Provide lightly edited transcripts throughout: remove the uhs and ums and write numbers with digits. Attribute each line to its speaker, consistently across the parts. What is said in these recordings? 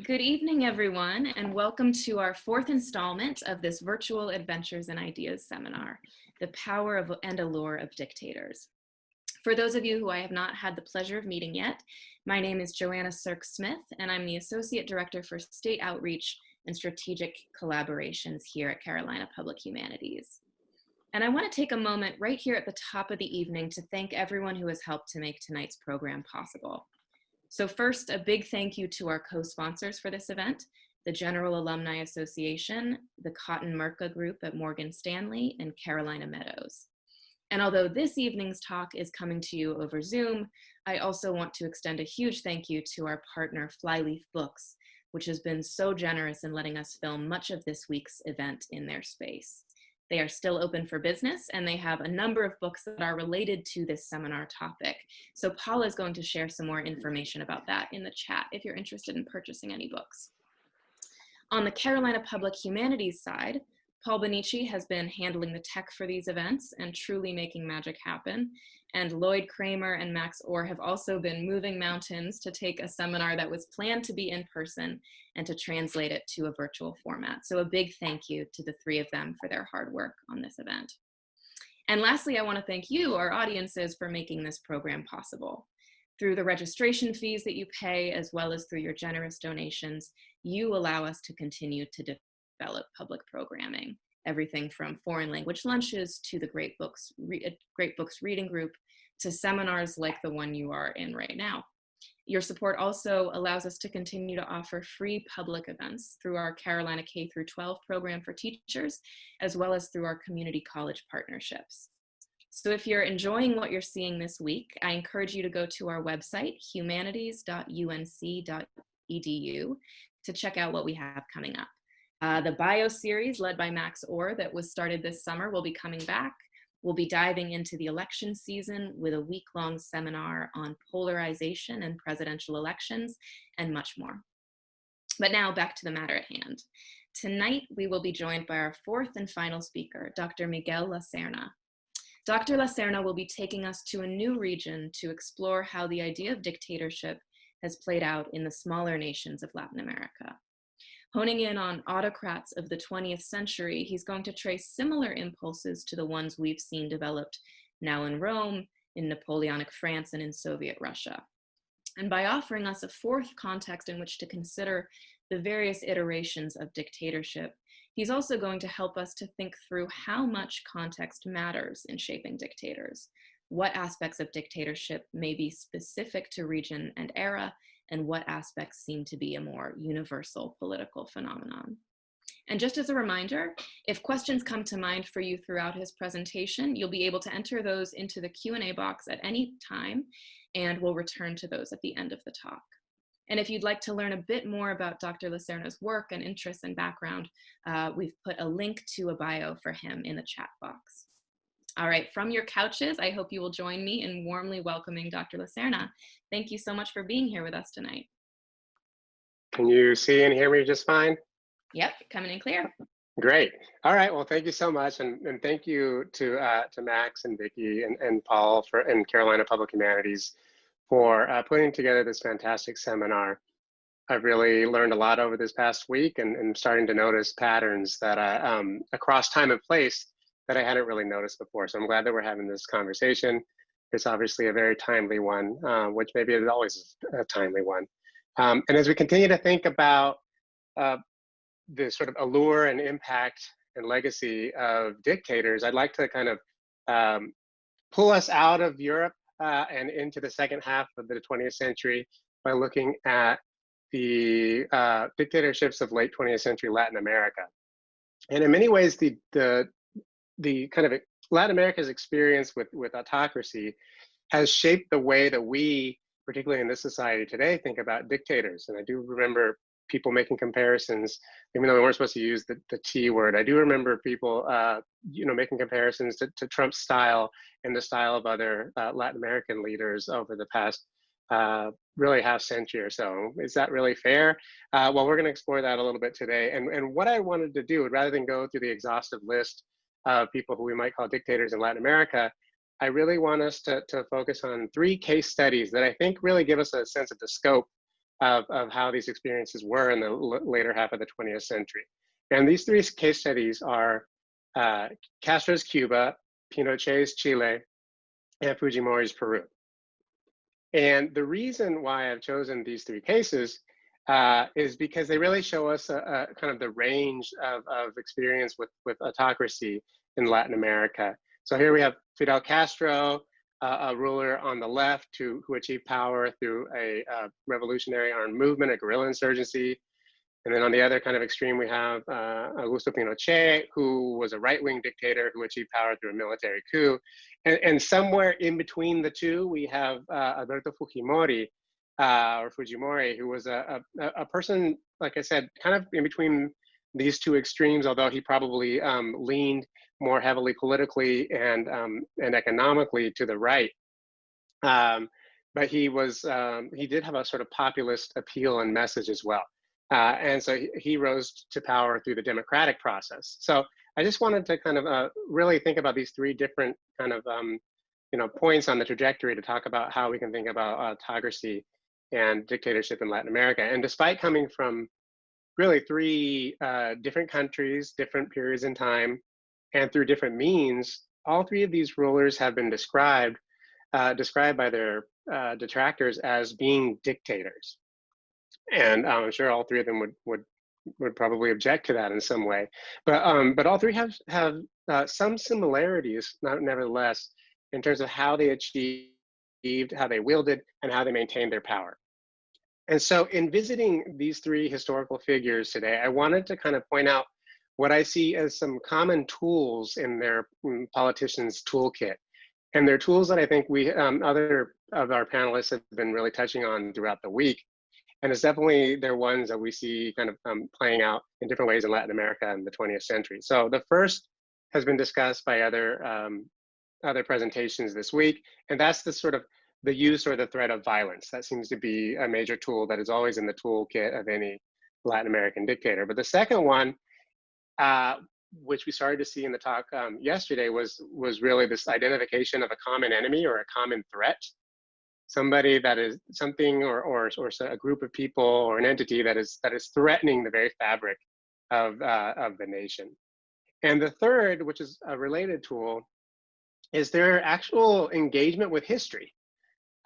Speaker 1: Good evening, everyone, and welcome to our fourth installment of this virtual Adventures and Ideas seminar, The Power of and Allure of Dictators. For those of you who I have not had the pleasure of meeting yet, my name is Joanna Sirk-Smith, and I'm the Associate Director for State Outreach and Strategic Collaborations here at Carolina Public Humanities. And I want to take a moment right here at the top of the evening to thank everyone who has helped to make tonight's program possible. So first, a big thank you to our co-sponsors for this event, the General Alumni Association, the Cotton Merca Group at Morgan Stanley, and Carolina Meadows. And although this evening's talk is coming to you over Zoom, I also want to extend a huge thank you to our partner Flyleaf Books, which has been so generous in letting us film much of this week's event in their space. They are still open for business, and they have a number of books that are related to this seminar topic. So Paula is going to share some more information about that in the chat if you're interested in purchasing any books. On the Carolina Public Humanities side, Paul Bonici has been handling the tech for these events and truly making magic happen. And Lloyd Kramer and Max Orr have also been moving mountains to take a seminar that was planned to be in person and to translate it to a virtual format. So a big thank you to the three of them for their hard work on this event. And lastly, I want to thank you, our audiences, for making this program possible. Through the registration fees that you pay, as well as through your generous donations, you allow us to continue to develop public programming. Everything from foreign language lunches to the Great Books Reading Group to seminars like the one you are in right now. Your support also allows us to continue to offer free public events through our Carolina K-12 program for teachers, as well as through our community college partnerships. So if you're enjoying what you're seeing this week, I encourage you to go to our website, humanities.unc.edu, to check out what we have coming up. The bio series led by Max Orr that was started this summer will be coming back. We'll be diving into the election season with a week-long seminar on polarization and presidential elections and much more. But now back to the matter at hand. Tonight, we will be joined by our fourth and final speaker, Dr. Miguel Lacerna. Dr. Lacerna will be taking us to a new region to explore how the idea of dictatorship has played out in the smaller nations of Latin America. Honing in on autocrats of the 20th century, he's going to trace similar impulses to the ones we've seen developed now in Rome, in Napoleonic France, and in Soviet Russia. And by offering us a fourth context in which to consider the various iterations of dictatorship, he's also going to help us to think through how much context matters in shaping dictators, what aspects of dictatorship may be specific to region and era, and what aspects seem to be a more universal political phenomenon. And just as a reminder, if questions come to mind for you throughout his presentation, you'll be able to enter those into the Q&A box at any time, and we'll return to those at the end of the talk. And if you'd like to learn a bit more about Dr. Lacerna's work and interests and background, we've put a link to a bio for him in the chat box. All right, from your couches, I hope you will join me in warmly welcoming Dr. Lacerna. Thank you so much for being here with us tonight.
Speaker 2: Can you see and hear me just fine?
Speaker 1: Yep, coming in clear.
Speaker 2: Great. All right, well, thank you so much. And thank you to Max and Vicki and Paul and Carolina Public Humanities for putting together this fantastic seminar. I've really learned a lot over this past week and starting to notice patterns that across time and place that I hadn't really noticed before. So I'm glad that we're having this conversation. It's obviously a very timely one, which maybe it always is a timely one. And as we continue to think about the sort of allure and impact and legacy of dictators, I'd like to kind of pull us out of Europe and into the second half of the 20th century by looking at the dictatorships of late 20th century Latin America. And in many ways, the kind of Latin America's experience with autocracy has shaped the way that we, particularly in this society today, think about dictators. And I do remember people making comparisons, even though we weren't supposed to use the T word. I do remember people, making comparisons to Trump's style and the style of other Latin American leaders over the past really half century or so. Is that really fair? Well, we're going to explore that a little bit today. And what I wanted to do, rather than go through the exhaustive list of people who we might call dictators in Latin America, I really want us to focus on three case studies that I think really give us a sense of the scope of how these experiences were in the later half of the 20th century. And these three case studies are Castro's Cuba, Pinochet's Chile, and Fujimori's Peru. And the reason why I've chosen these three cases is because they really show us a kind of the range of experience with autocracy in Latin America. So here we have Fidel Castro, a ruler on the left who achieved power through a revolutionary armed movement, a guerrilla insurgency. And then on the other kind of extreme, we have Augusto Pinochet, who was a right-wing dictator who achieved power through a military coup. And somewhere in between the two, we have Alberto Fujimori, or Fujimori, who was a person, like I said, kind of in between these two extremes, although he probably leaned more heavily politically and economically to the right. But he did have a sort of populist appeal and message as well. And so he rose to power through the democratic process. So I just wanted to kind of really think about these three different kind of points on the trajectory to talk about how we can think about autocracy and dictatorship in Latin America. And despite coming from really three different countries, different periods in time, and through different means, all three of these rulers have been described by their detractors as being dictators. And I'm sure all three of them would probably object to that in some way. But all three have some similarities, nevertheless, in terms of how they achieved, how they wielded, and how they maintained their power. And so in visiting these three historical figures today, I wanted to kind of point out what I see as some common tools in their politicians' toolkit. And they're tools that I think other of our panelists have been really touching on throughout the week. And it's definitely they're ones that we see kind of playing out in different ways in Latin America in the 20th century. So the first has been discussed by other presentations this week, and that's the sort of the use or the threat of violence. That seems to be a major tool that is always in the toolkit of any Latin American dictator. But the second one, which we started to see in the talk yesterday, was really this identification of a common enemy or a common threat. Somebody that is something or a group of people or an entity that is threatening the very fabric of the nation. And the third, which is a related tool, is their actual engagement with history.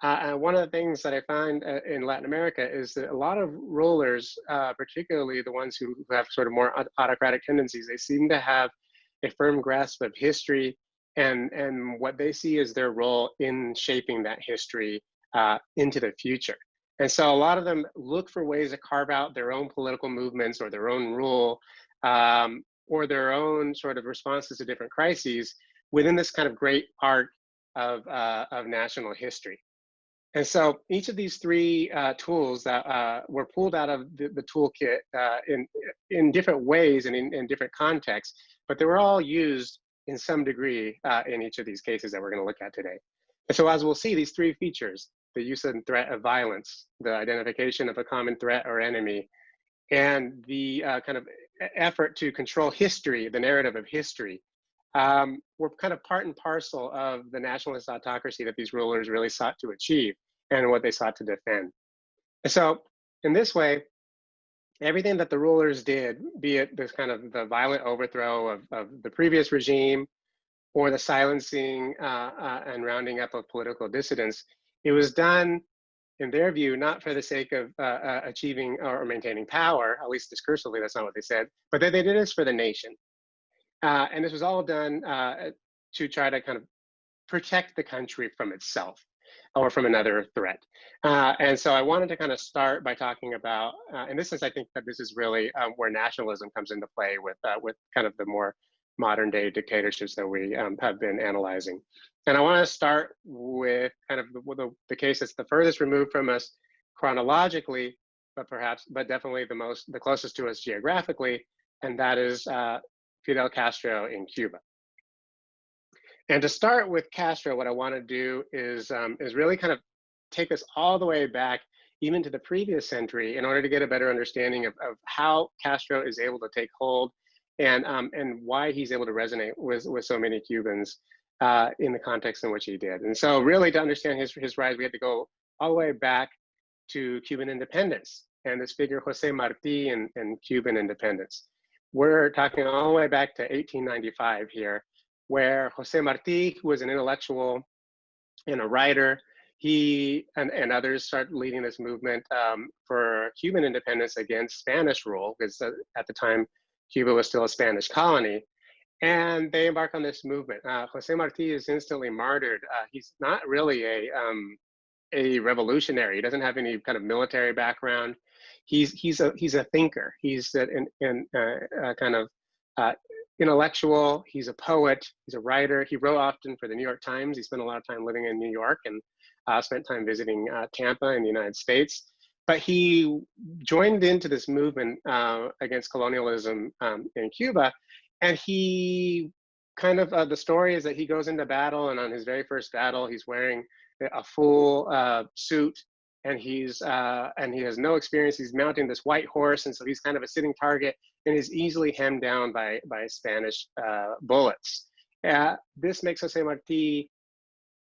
Speaker 2: And one of the things that I find in Latin America is that a lot of rulers, particularly the ones who have sort of more autocratic tendencies, they seem to have a firm grasp of history and what they see as their role in shaping that history into the future. And so a lot of them look for ways to carve out their own political movements or their own rule or their own sort of responses to different crises within this kind of great arc of national history. And so each of these three tools that were pulled out of the toolkit in different ways and in different contexts, but they were all used in some degree in each of these cases that we're going to look at today. And so as we'll see, these three features, the use and threat of violence, the identification of a common threat or enemy, and the kind of effort to control history, the narrative of history, were kind of part and parcel of the nationalist autocracy that these rulers really sought to achieve and what they sought to defend. And so in this way, everything that the rulers did, be it this kind of the violent overthrow of the previous regime or the silencing and rounding up of political dissidents, it was done, in their view, not for the sake of achieving or maintaining power, at least discursively, that's not what they said, but that they did this for the nation. And this was all done to try to kind of protect the country from itself or from another threat. And so I wanted to kind of start by talking about, in this sense, I think that this is really where nationalism comes into play with kind of the more modern day dictatorships that we have been analyzing. And I want to start with kind of the case that's the furthest removed from us chronologically, but definitely the closest to us geographically, and that is Fidel Castro in Cuba. And to start with Castro, what I want to do is really kind of take us all the way back, even to the previous century, in order to get a better understanding of how Castro is able to take hold and why he's able to resonate with so many Cubans in the context in which he did. And so really to understand his rise, we had to go all the way back to Cuban independence and this figure Jose Marti and Cuban independence. We're talking all the way back to 1895 here, where Jose Marti, who was an intellectual and a writer, he and others start leading this movement for Cuban independence against Spanish rule, because at the time, Cuba was still a Spanish colony. And they embark on this movement. Jose Marti is instantly martyred. He's not really a revolutionary. He doesn't have any kind of military background. He's a thinker. He's a kind of intellectual. He's a poet. He's a writer. He wrote often for the New York Times. He spent a lot of time living in New York and spent time visiting Tampa in the United States. But he joined into this movement against colonialism in Cuba. And he kind of, the story is that he goes into battle, and on his very first battle, he's wearing a full suit, and he has no experience. He's mounting this white horse, and so he's kind of a sitting target, and is easily hemmed down by Spanish bullets. This makes Jose Marti,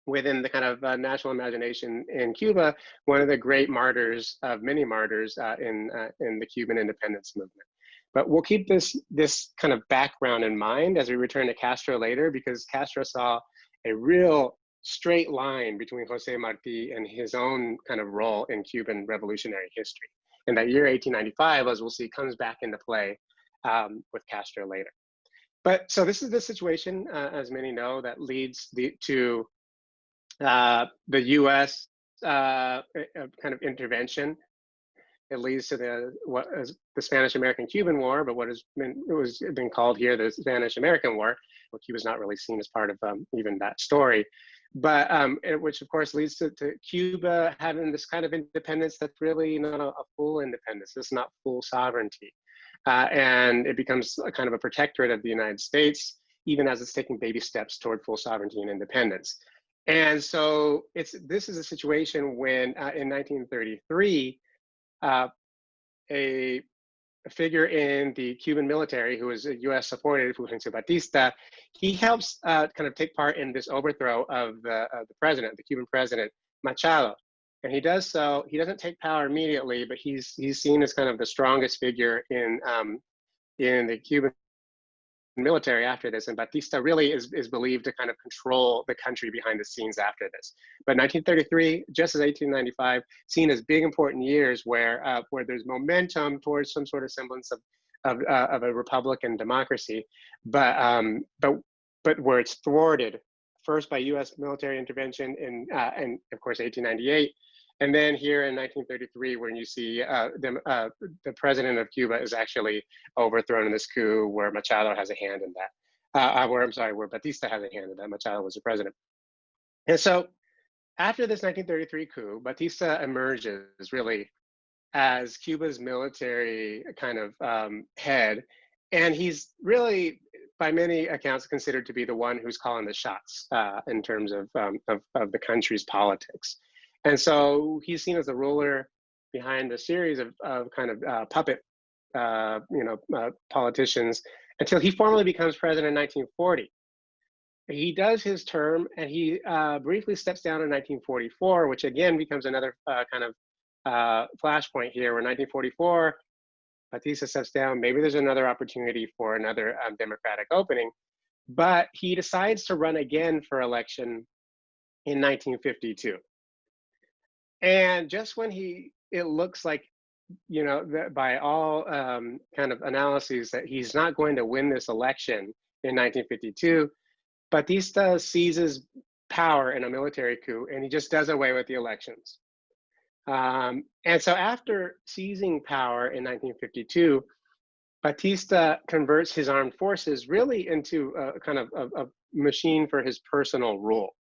Speaker 2: within the kind of national imagination in Cuba, one of the great martyrs of many martyrs in the Cuban independence movement. But we'll keep this kind of background in mind as we return to Castro later, because Castro saw a real straight line between Jose Marti and his own kind of role in Cuban revolutionary history. And that year 1895, as we'll see, comes back into play with Castro later. But so this is the situation, as many know, that leads to the US kind of intervention. It leads to the Spanish-American-Cuban War, but it was been called here the Spanish-American War. Well, Cuba's not really seen as part of even that story, but which of course leads to Cuba having this kind of independence that's really not a full independence. It's not full sovereignty, and it becomes a kind of a protectorate of the United States, even as it's taking baby steps toward full sovereignty and independence. And so this is a situation when in 1933. A figure in the Cuban military who is US supported, Fulgencio Batista, he helps kind of take part in this overthrow of the president, the Cuban president, Machado. And he does so, he doesn't take power immediately, but he's seen as kind of the strongest figure in the Cuban military after this, and Batista really is believed to kind of control the country behind the scenes after this. But 1933, just as 1895, seen as big important years where there's momentum towards some sort of semblance of a republican democracy, but where it's thwarted first by U.S. military intervention and of course 1898. And then here in 1933, when you see the president of Cuba is actually overthrown in this coup where Machado has a hand in that. Where Batista has a hand in that. Machado was the president. And so after this 1933 coup, Batista emerges really as Cuba's military kind of head. And he's really, by many accounts, considered to be the one who's calling the shots in terms of the country's politics. And so he's seen as the ruler behind a series of kind of puppet, politicians until he formally becomes president in 1940. He does his term and he briefly steps down in 1944, which again becomes another kind of flashpoint here where 1944, Batista steps down. Maybe there's another opportunity for another democratic opening, but he decides to run again for election in 1952. And just when it looks like, that by all kind of analyses that he's not going to win this election in 1952, Batista seizes power in a military coup and he just does away with the elections. And so after seizing power in 1952, Batista converts his armed forces really into a kind of a machine for his personal rule.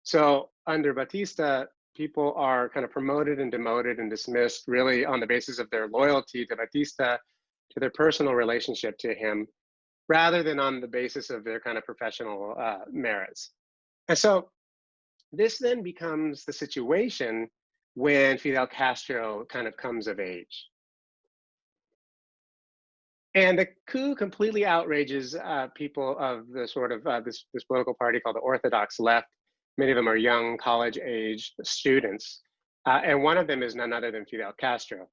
Speaker 2: So under Batista, people are kind of promoted and demoted and dismissed really on the basis of their loyalty to Batista, to their personal relationship to him, rather than on the basis of their kind of professional merits. And so this then becomes the situation when Fidel Castro kind of comes of age. And the coup completely outrages people of the sort of this political party called the Orthodox Left. Many of them are young college-age students. And one of them is none other than Fidel Castro.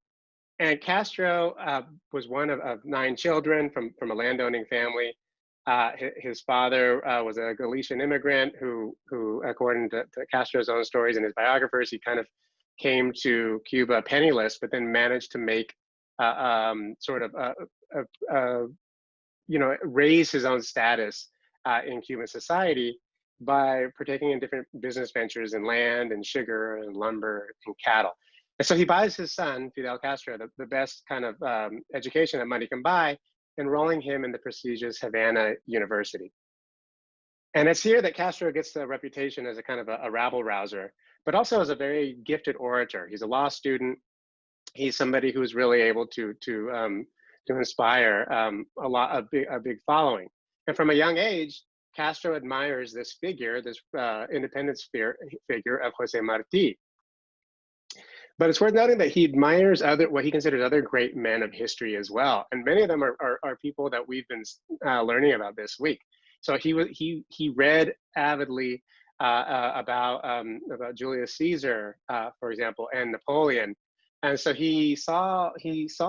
Speaker 2: And Castro was one of 9 children from a landowning family. His father was a Galician immigrant who according to Castro's own stories and his biographers, he kind of came to Cuba penniless, but then managed to make sort of raise his own status in Cuban society by partaking in different business ventures in land and sugar and lumber and cattle. And so he buys his son, Fidel Castro, the best kind of education that money can buy, enrolling him in the prestigious Havana University. And it's here that Castro gets the reputation as a kind of a rabble rouser, but also as a very gifted orator. He's a law student. He's somebody who's really able to inspire a big following. And from a young age, Castro admires this figure, this independence figure of Jose Marti. But it's worth noting that he admires what he considers other great men of history as well, and many of them are people that we've been learning about this week. So he read avidly about Julius Caesar, for example, and Napoleon, and so he saw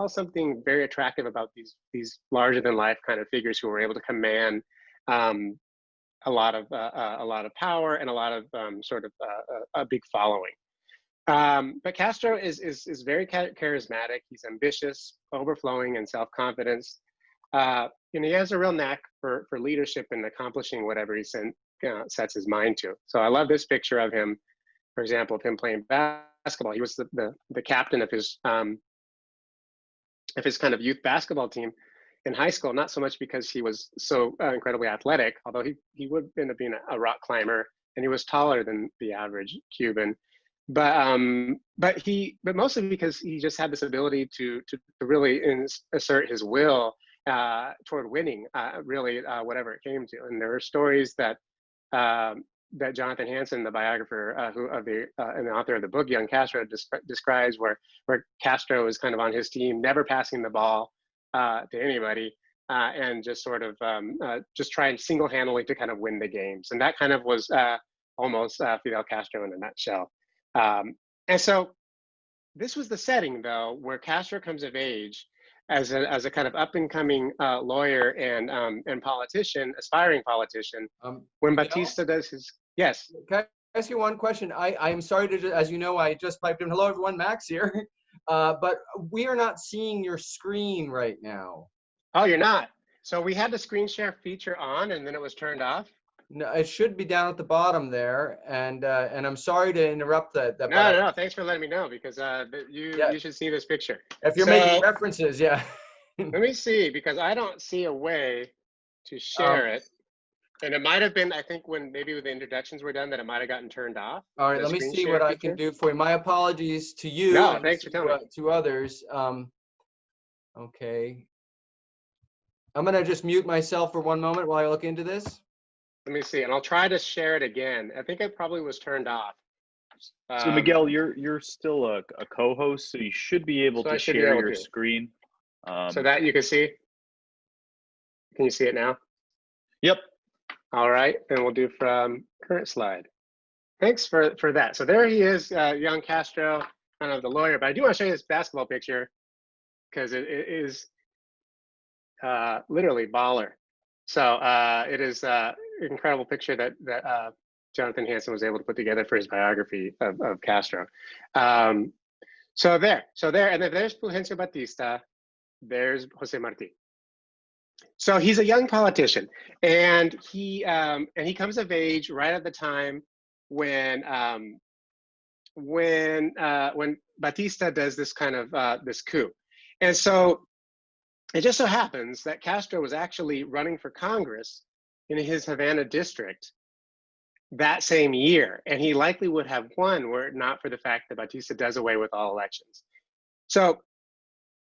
Speaker 2: something very attractive about these larger than life kind of figures who were able to command a lot of power and a lot of a big following. But Castro is very charismatic. He's ambitious, overflowing in self-confidence. And he has a real knack for leadership and accomplishing whatever he sets his mind to. So I love this picture of him, for example, of him playing basketball. He was the captain of his kind of youth basketball team in high school, not so much because he was so incredibly athletic, although he would end up being a rock climber, and he was taller than the average Cuban. But mostly because he just had this ability to really assert his will toward winning, whatever it came to. And there were stories that Jonathan Hanson, the biographer and the author of the book Young Castro, describes where Castro is kind of on his team, never passing the ball to anybody, and just sort of just trying single-handedly to kind of win the games. And that kind of was almost Fidel Castro in a nutshell. And so this was the setting, though, where Castro comes of age as a kind of up-and-coming lawyer and politician, aspiring politician. When Batista does his, yes.
Speaker 3: Can I ask you one question? I'm sorry to, as you know, I just piped in. Hello, everyone, Max here. But we are not seeing your screen right now.
Speaker 2: Oh, you're not? So we had the screen share feature on, and then it was turned off?
Speaker 3: No, it should be down at the bottom there, and I'm sorry to interrupt that.
Speaker 2: No. Thanks for letting me know, because you should see this picture.
Speaker 3: If you're making references, yeah.
Speaker 2: Let me see, because I don't see a way to share it, and it might have been, I think, when the introductions were done, that it might have gotten turned off.
Speaker 3: All right, let me see what I can do for you. My apologies to you.
Speaker 2: No, thanks for telling me.
Speaker 3: To others. Okay. I'm gonna just mute myself for one moment while I look into this.
Speaker 2: Let me see, and I'll try to share it again. I think it probably was turned off.
Speaker 4: So Miguel, you're still a co-host, so you should be able to share your screen.
Speaker 2: So that you can see. Can you see it now?
Speaker 4: Yep.
Speaker 2: All right, and we'll do from current slide. Thanks for that. So there he is, young Castro, kind of the lawyer. But I do want to show you this basketball picture because it is literally baller. So it is an incredible picture that Jonathan Hanson was able to put together for his biography of Castro. So there, and then there's Fulgencio Batista, there's Jose Marti. So he's a young politician, and he comes of age right at the time when Batista does this kind of this coup, and so it just so happens that Castro was actually running for Congress in his Havana district that same year, and he likely would have won were it not for the fact that Batista does away with all elections. So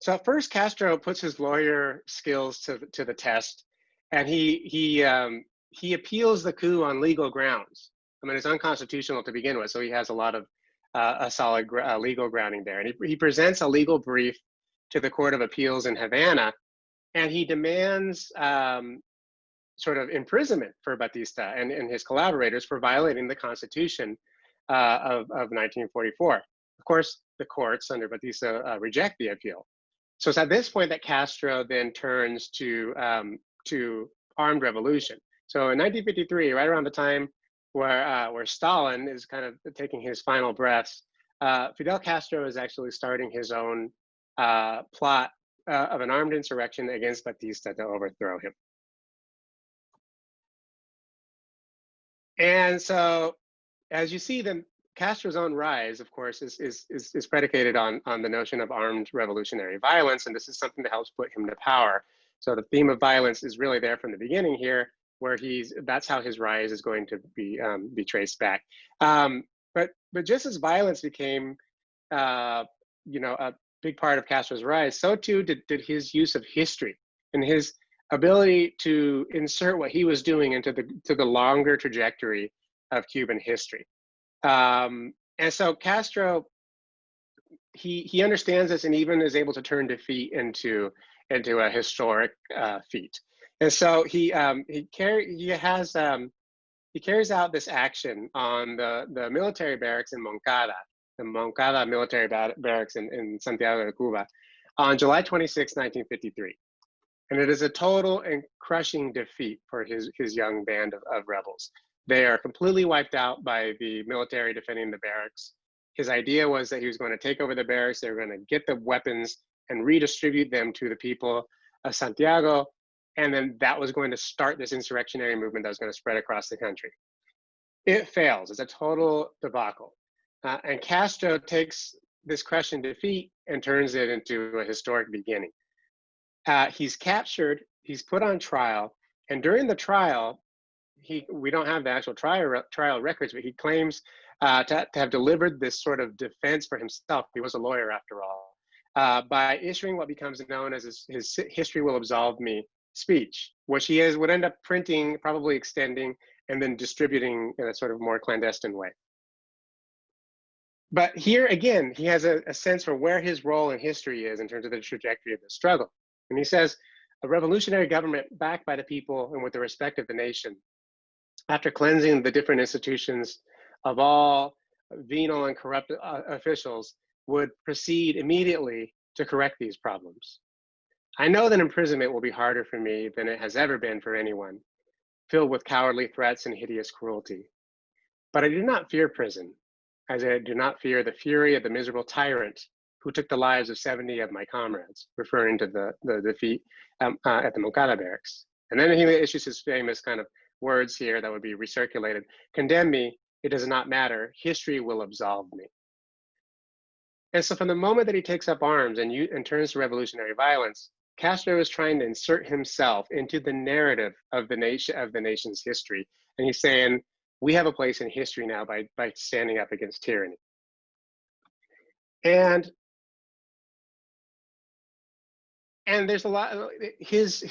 Speaker 2: at first Castro puts his lawyer skills to the test, and he appeals the coup on legal grounds. I mean, it's unconstitutional to begin with, so he has a lot of a solid legal grounding there, and he presents a legal brief to the Court of Appeals in Havana, and he demands sort of imprisonment for Batista and his collaborators for violating the Constitution of 1944. Of course, the courts under Batista reject the appeal. So it's at this point that Castro then turns to armed revolution. So in 1953, right around the time where Stalin is kind of taking his final breaths, Fidel Castro is actually starting his own plot of an armed insurrection against Batista to overthrow him. And so, as you see, then Castro's own rise, of course, is predicated on the notion of armed revolutionary violence, and this is something that helps put him to power. So the theme of violence is really there from the beginning here, where that's how his rise is going to be traced back. But just as violence became, a big part of Castro's rise, so too did his use of history and his ability to insert what he was doing into the longer trajectory of Cuban history. And so Castro, he understands this and even is able to turn defeat into a historic feat. And so he carries out this action on the military barracks in Moncada, the Moncada military barracks in Santiago de Cuba, on July 26, 1953. And it is a total and crushing defeat for his young band of rebels. They are completely wiped out by the military defending the barracks. His idea was that he was going to take over the barracks, they were going to get the weapons and redistribute them to the people of Santiago, and then that was going to start this insurrectionary movement that was going to spread across the country. It fails. It's a total debacle. And Castro takes this crushing defeat and turns it into a historic beginning. He's captured, he's put on trial, and during the trial, we don't have the actual trial records, but he claims to have delivered this sort of defense for himself. He was a lawyer after all, by issuing what becomes known as his "History Will Absolve Me" speech, which he would end up printing, probably extending, and then distributing in a sort of more clandestine way. But here again, he has a sense for where his role in history is in terms of the trajectory of the struggle. And he says, a revolutionary government backed by the people and with the respect of the nation, after cleansing the different institutions of all venal and corrupt officials, would proceed immediately to correct these problems. I know that imprisonment will be harder for me than it has ever been for anyone, filled with cowardly threats and hideous cruelty. But I do not fear prison, as I do not fear the fury of the miserable tyrant who took the lives of 70 of my comrades, referring to the defeat at the Moncada barracks. And then he issues his famous kind of words here that would be recirculated: condemn me, it does not matter, history will absolve me. And so from the moment that he takes up arms and turns to revolutionary violence, Castro is trying to insert himself into the narrative of the nation's history. And he's saying, we have a place in history now by standing up against tyranny. And there's a lot, his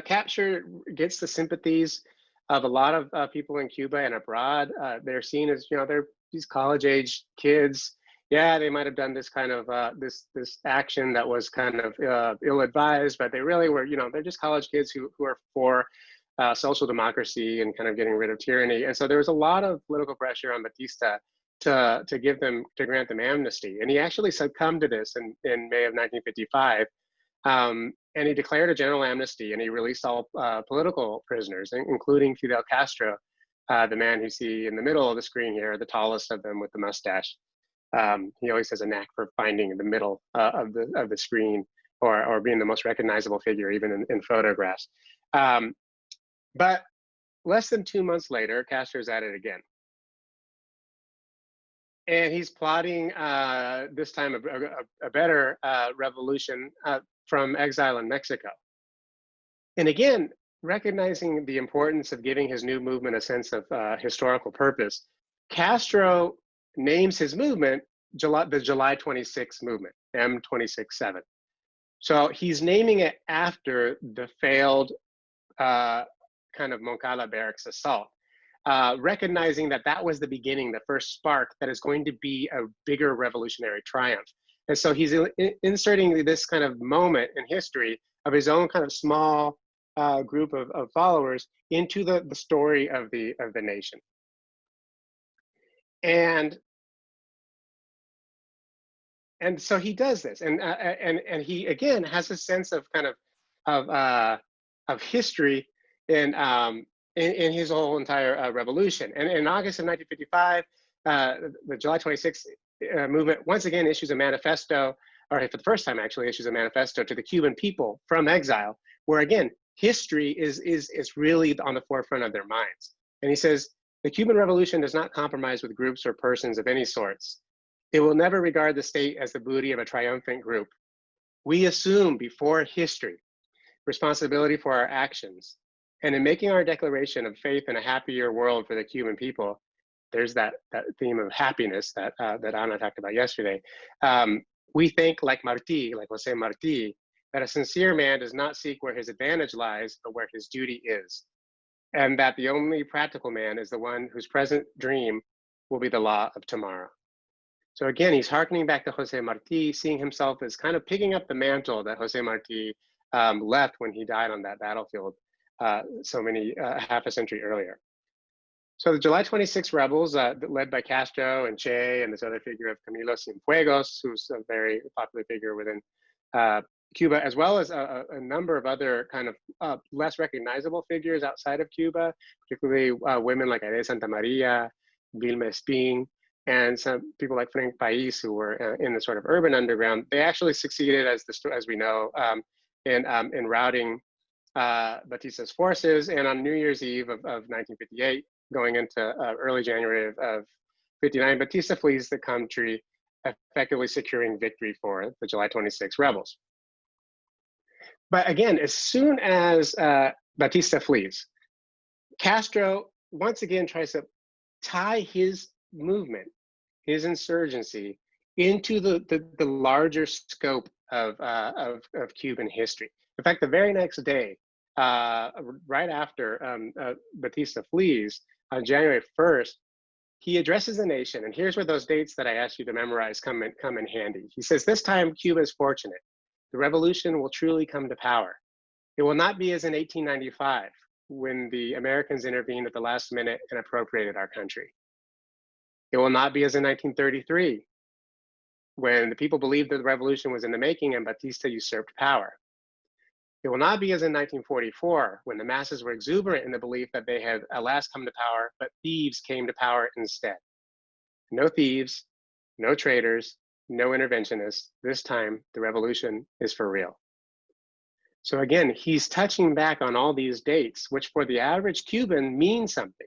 Speaker 2: capture gets the sympathies of a lot of people in Cuba and abroad. They're seen as, they're these college-age kids. Yeah, they might have done this kind of, this action that was kind of ill-advised, but they really were, they're just college kids who are for social democracy and kind of getting rid of tyranny. And so there was a lot of political pressure on Batista to grant them amnesty. And he actually succumbed to this in May of 1955. And he declared a general amnesty, and he released all political prisoners, including Fidel Castro, the man you see in the middle of the screen here, the tallest of them with the mustache. He always has a knack for finding the middle of the screen, or being the most recognizable figure, even in photographs. But less than 2 months later, Castro's at it again. And he's plotting this time a better revolution from exile in Mexico. And again, recognizing the importance of giving his new movement a sense of historical purpose, Castro names his movement the July 26 movement, M267. So he's naming it after the failed kind of Moncada barracks assault, recognizing that was the beginning, the first spark that is going to be a bigger revolutionary triumph. And so he's inserting this kind of moment in history of his own kind of small group of followers into the story of the nation. And and so he does this, and he again has a sense of kind of history in his whole entire revolution. And in August of 1955, the July 26th movement once again issues a manifesto, or for the first time actually issues a manifesto to the Cuban people from exile, where again, history is really on the forefront of their minds. And he says, the Cuban Revolution does not compromise with groups or persons of any sorts. It will never regard the state as the booty of a triumphant group. We assume before history responsibility for our actions. And in making our declaration of faith in a happier world for the Cuban people, there's that theme of happiness that Ana talked about yesterday. We think like Jose Martí, that a sincere man does not seek where his advantage lies, but where his duty is. And that the only practical man is the one whose present dream will be the law of tomorrow. So again, he's hearkening back to Jose Martí, seeing himself as kind of picking up the mantle that Jose Martí left when he died on that battlefield half a century earlier. So the July 26 rebels, led by Castro and Che and this other figure of Camilo Cienfuegos, who's a very popular figure within Cuba, as well as a number of other kind of less recognizable figures outside of Cuba, particularly women like Aide Santa Maria, Vilma Espín, and some people like Frank País, who were in the sort of urban underground. They actually succeeded, as we know, in routing Batista's forces. And on New Year's Eve of 1958, going into early January of 59, Batista flees the country, effectively securing victory for the July 26 rebels. But again, as soon as Batista flees, Castro once again tries to tie his movement, his insurgency, into the larger scope of Cuban history. In fact, the very next day, right after Batista flees, on January 1st, he addresses the nation, and here's where those dates that I asked you to memorize come in handy. He says, this time Cuba is fortunate. The revolution will truly come to power. It will not be as in 1895, when the Americans intervened at the last minute and appropriated our country. It will not be as in 1933, when the people believed that the revolution was in the making and Batista usurped power. It will not be as in 1944, when the masses were exuberant in the belief that they had at last come to power, but thieves came to power instead. No thieves, no traitors, no interventionists. This time, the revolution is for real. So again, he's touching back on all these dates, which for the average Cuban mean something.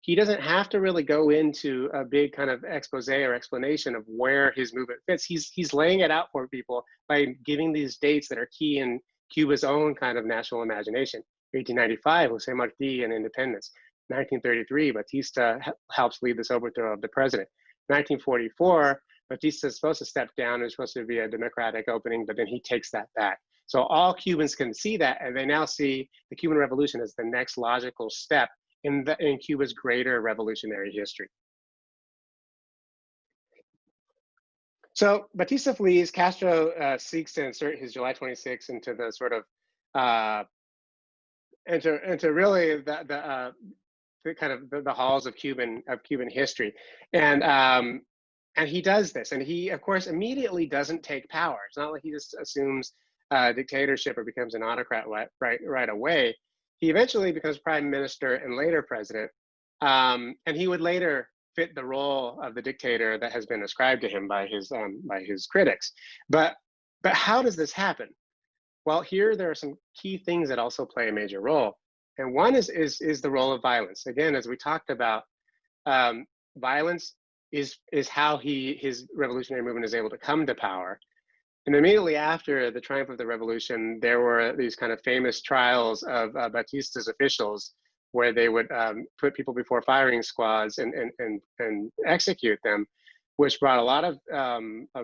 Speaker 2: He doesn't have to really go into a big kind of expose or explanation of where his movement fits. He's laying it out for people by giving these dates that are key in Cuba's own kind of national imagination. 1895, Jose Martí and independence. 1933, Batista helps lead this overthrow of the president. 1944, Batista is supposed to step down. It's supposed to be a democratic opening, but then he takes that back. So all Cubans can see that, and they now see the Cuban Revolution as the next logical step in Cuba's greater revolutionary history. So Batista flees. Castro seeks to insert his July 26 into the sort of into really the kind of the halls of Cuban history, and he does this, and he of course immediately doesn't take power. It's not like he just assumes dictatorship or becomes an autocrat right away. He eventually becomes prime minister and later president, and he would later fit the role of the dictator that has been ascribed to him by his critics. But how does this happen? Well, here there are some key things that also play a major role, and one is the role of violence. Again, as we talked about, violence is how his revolutionary movement is able to come to power. And immediately after the triumph of the revolution, there were these kind of famous trials of Batista's officials, where they would put people before firing squads and execute them, which brought a lot of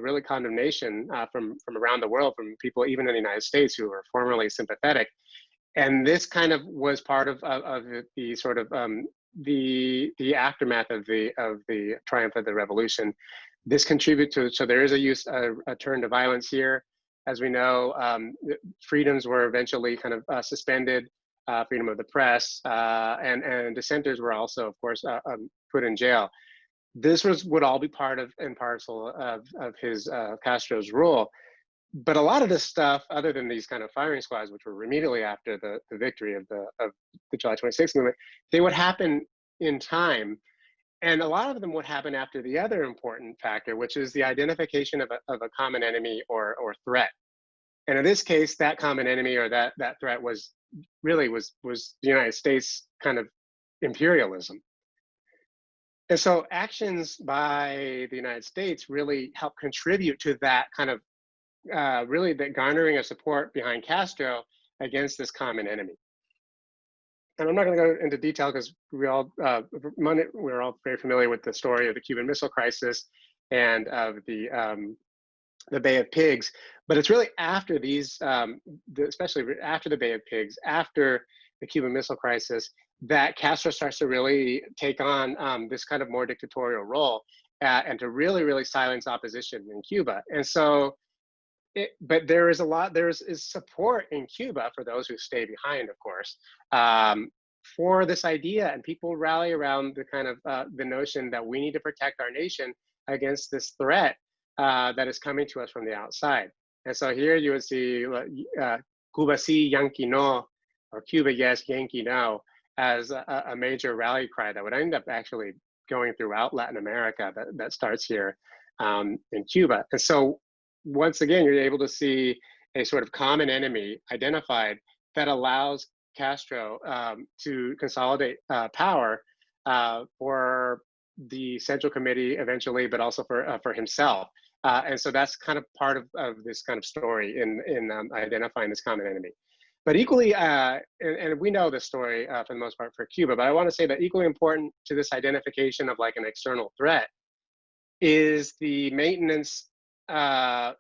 Speaker 2: really condemnation from around the world, from people even in the United States who were formerly sympathetic. And this kind of was part of the sort of the aftermath of the triumph of the revolution. This contributed to, so there is a turn to violence here. As we know, freedoms were eventually kind of suspended, freedom of the press, and dissenters were also, of course, put in jail. this would all be part of and parcel of his Castro's rule. But a lot of this stuff, other than these kind of firing squads, which were immediately after the victory of the July 26th movement, they would happen in time. And a lot of them would happen after the other important factor, which is the identification of a common enemy or threat. And in this case, that common enemy or that threat was the United States kind of imperialism. And so actions by the United States really help contribute to that kind of really the garnering of support behind Castro against this common enemy. And I'm not going to go into detail because we're all very familiar with the story of the Cuban Missile Crisis and of the Bay of Pigs. But it's really after these, especially after the Bay of Pigs, after the Cuban Missile Crisis, that Castro starts to really take on this kind of more dictatorial role and to really silence opposition in Cuba. And so, but there is support in Cuba for those who stay behind, of course, for this idea, and people rally around the kind of the notion that we need to protect our nation against this threat that is coming to us from the outside. And so here you would see Cuba sí, Yankee no, or Cuba yes, Yankee no, as a major rally cry that would end up actually going throughout Latin America that starts here in Cuba. And so once again, you're able to see a sort of common enemy identified that allows Castro to consolidate power for the Central Committee eventually, but also for himself. And so that's kind of part of this kind of story in identifying this common enemy. But equally, and we know this story for the most part for Cuba, but I want to say that equally important to this identification of like an external threat is the maintenance or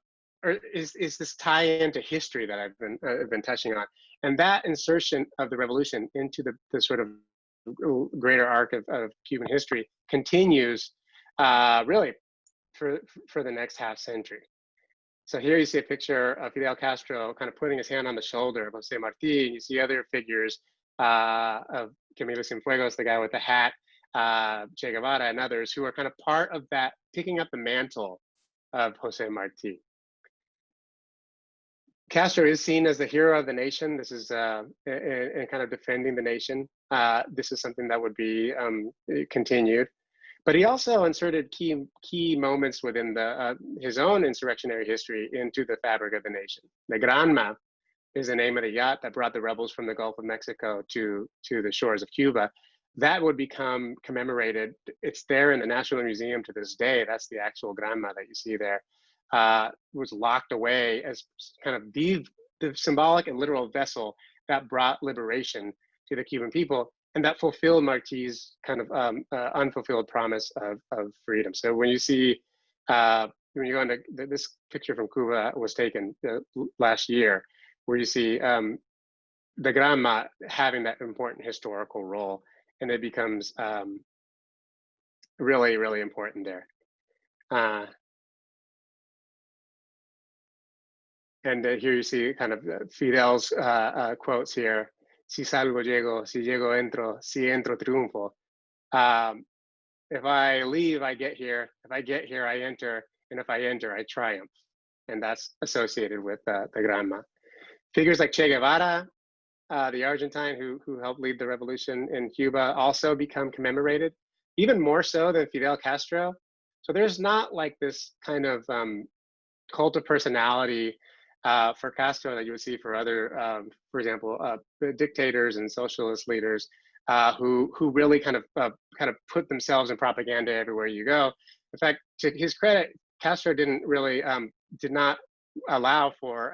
Speaker 2: is this tie into history that I've been touching on, and that insertion of the revolution into the sort of greater arc of Cuban history continues really for the next half century. So here you see a picture of Fidel Castro kind of putting his hand on the shoulder of Jose Marti, and you see other figures of Camilo Cienfuegos, the guy with the hat, Che Guevara, and others who are kind of part of that, picking up the mantle of Jose Marti. Castro is seen as the hero of the nation. This is in kind of defending the nation. This is something that would be continued. But he also inserted key moments within his own insurrectionary history into the fabric of the nation. The Granma is the name of the yacht that brought the rebels from the Gulf of Mexico to the shores of Cuba. That would become commemorated. It's there in the National Museum to this day. That's the actual Granma that you see there. Was locked away as kind of the symbolic and literal vessel that brought liberation to the Cuban people, and that fulfilled Marti's kind of unfulfilled promise of freedom. So when you see, when you go into this picture from Cuba was taken last year, where you see the Granma having that important historical role, and it becomes really important there. And here you see kind of Fidel's quotes here. Si salgo, llego. Si llego, entro. Si entro, triunfo. If I leave, I get here. If I get here, I enter. And if I enter, I triumph. And that's associated with the Granma. Figures like Che Guevara, the Argentine who helped lead the revolution in Cuba, also become commemorated, even more so than Fidel Castro. So there's not like this kind of cult of personality for Castro that you would see for other, for example, dictators and socialist leaders who really kind of put themselves in propaganda everywhere you go. In fact, to his credit, Castro didn't really did not allow for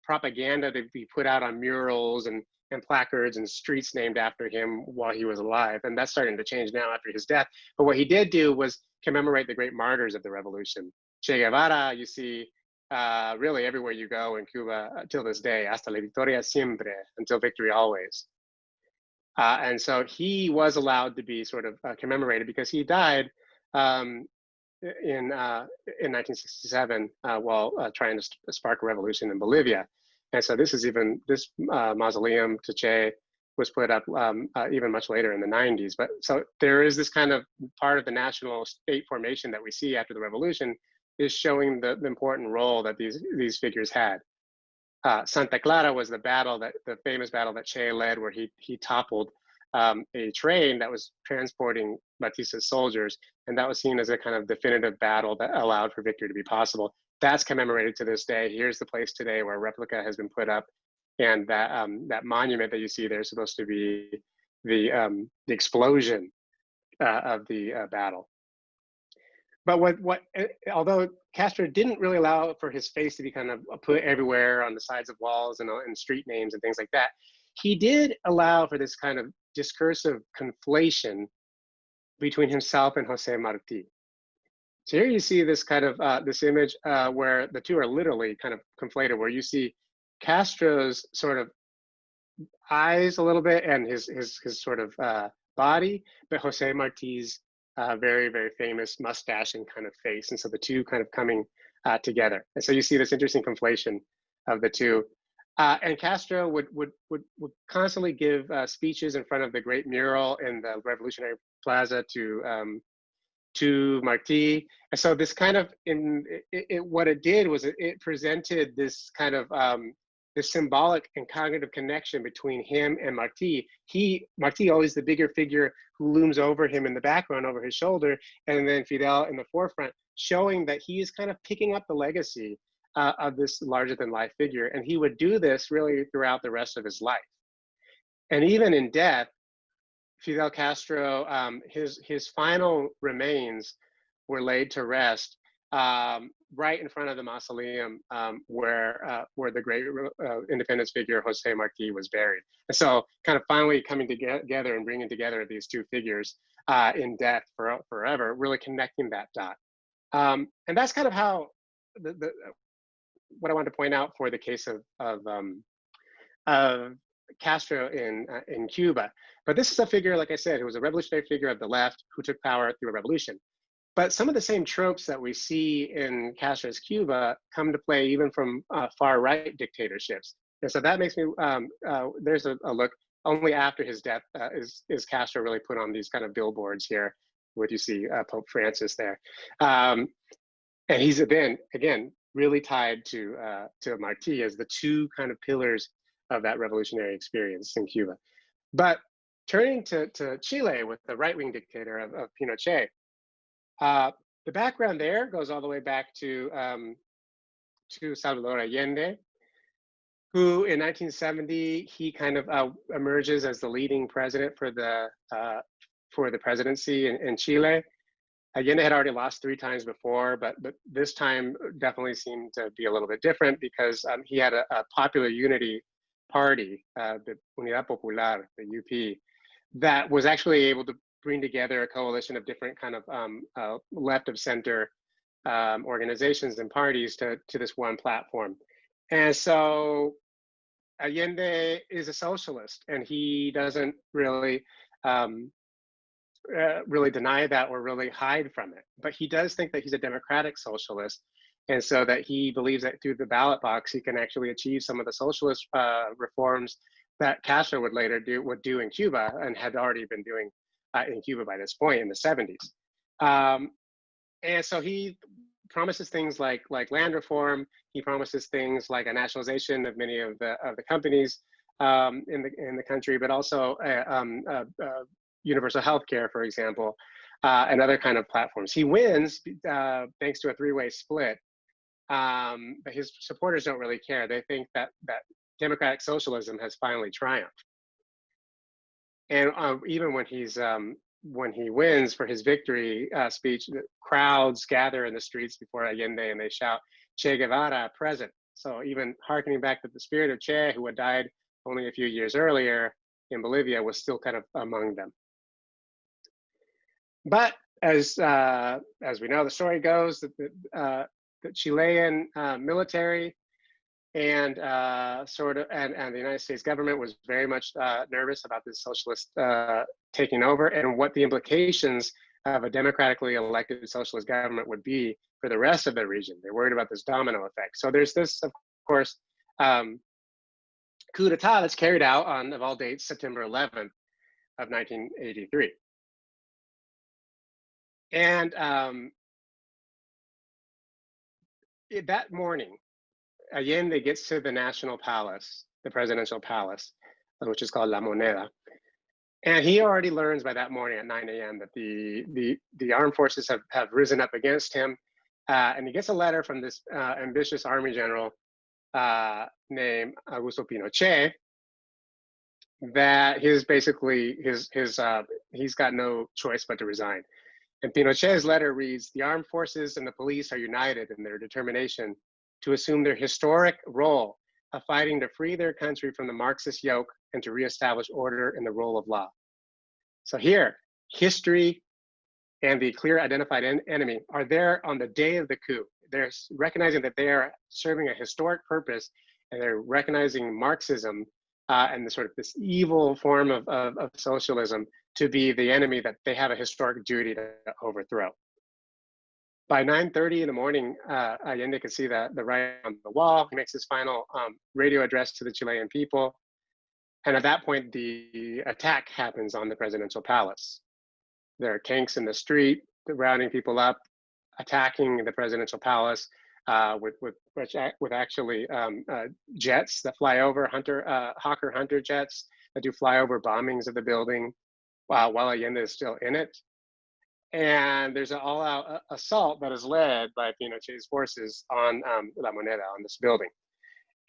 Speaker 2: propaganda to be put out on murals and placards and streets named after him while he was alive, and that's starting to change now after his death. But what he did do was commemorate the great martyrs of the revolution. Che Guevara, you see. Really everywhere you go in Cuba till this day, hasta la victoria siempre, until victory always. And so he was allowed to be sort of commemorated because he died in 1967 while trying to spark a revolution in Bolivia. And so this is this mausoleum to Che was put up even much later in the 90s. But so there is this kind of part of the national state formation that we see after the revolution is showing the important role that these figures had. Santa Clara was the famous battle that Che led, where he toppled a train that was transporting Batista's soldiers, and that was seen as a kind of definitive battle that allowed for victory to be possible. That's commemorated to this day. Here's the place today where a replica has been put up, and that monument that you see there is supposed to be the explosion of the battle. But although Castro didn't really allow for his face to be kind of put everywhere on the sides of walls and street names and things like that, he did allow for this kind of discursive conflation between himself and Jose Marti. So here you see this kind of this image where the two are literally kind of conflated, where you see Castro's sort of eyes a little bit and his sort of body, but Jose Marti's very, very famous mustache and kind of face. And so the two kind of coming together. And so you see this interesting conflation of the two. And Castro would constantly give speeches in front of the great mural in the Revolutionary Plaza to Marti. And so this kind of, what it did was it presented this kind of this symbolic and cognitive connection between him and Marti. Marti always the bigger figure who looms over him in the background over his shoulder, and then Fidel in the forefront, showing that he is kind of picking up the legacy of this larger than life figure. And he would do this really throughout the rest of his life. And even in death, Fidel Castro, his final remains were laid to rest right in front of the mausoleum where the great independence figure Jose Marti was buried. And so kind of finally coming together and bringing together these two figures in death forever, really connecting that dot. And that's kind of how what I wanted to point out for the case of Castro in Cuba. But this is a figure, like I said, who was a revolutionary figure of the left who took power through a revolution. But some of the same tropes that we see in Castro's Cuba come to play even from far-right dictatorships. And so that makes me, there's a look, only after his death is Castro really put on these kind of billboards here, where you see Pope Francis there. And he's been, again, really tied to Marti as the two kind of pillars of that revolutionary experience in Cuba. But turning to Chile with the right-wing dictator of Pinochet, the background there goes all the way back to Salvador Allende, who in 1970, he kind of emerges as the leading president for the presidency in Chile. Allende had already lost 3 times before, but this time definitely seemed to be a little bit different because he had a popular unity party, the Unidad Popular, the UP, that was actually able to bring together a coalition of different kind of left of center organizations and parties to this one platform. And so Allende is a socialist, and he doesn't really really deny that or really hide from it. But he does think that he's a democratic socialist, and so that he believes that through the ballot box he can actually achieve some of the socialist reforms that Castro would later do in Cuba and had already been doing in Cuba by this point in the 70s. And so he promises things like land reform. He promises things like a nationalization of many of the companies in the country, but also universal health care, for example, and other kind of platforms. He wins thanks to a 3-way split, but his supporters don't really care. They think that democratic socialism has finally triumphed. And even when he wins for his victory speech, the crowds gather in the streets before Allende and they shout, "Che Guevara present." So even hearkening back to the spirit of Che, who had died only a few years earlier in Bolivia, was still kind of among them. But as we know, the story goes that the Chilean military and the United States government was very much nervous about this socialist taking over and what the implications of a democratically elected socialist government would be for the rest of the region. They're worried about this domino effect. So there's this, of course, coup d'etat that's carried out on, of all dates, September 11th of 1983. And that morning, Allende gets to the National Palace, the presidential palace, which is called La Moneda. And he already learns by that morning at 9 a.m. that the armed forces have risen up against him. And he gets a letter from this ambitious army general named Augusto Pinochet, that he's got no choice but to resign. And Pinochet's letter reads, "The armed forces and the police are united in their determination to assume their historic role of fighting to free their country from the Marxist yoke and to reestablish order in the rule of law." So here, history and the clear identified enemy are there on the day of the coup. They're recognizing that they are serving a historic purpose, and they're recognizing Marxism and the sort of this evil form of socialism to be the enemy that they have a historic duty to overthrow. By 9:30 in the morning, Allende could see the writing on the wall. He makes his final radio address to the Chilean people. And at that point, the attack happens on the presidential palace. There are tanks in the street, rounding people up, attacking the presidential palace with actually jets that fly over, Hawker Hunter jets that do flyover bombings of the building while Allende is still in it. And there's an all-out assault that is led by Pinochet's forces on La Moneda, on this building.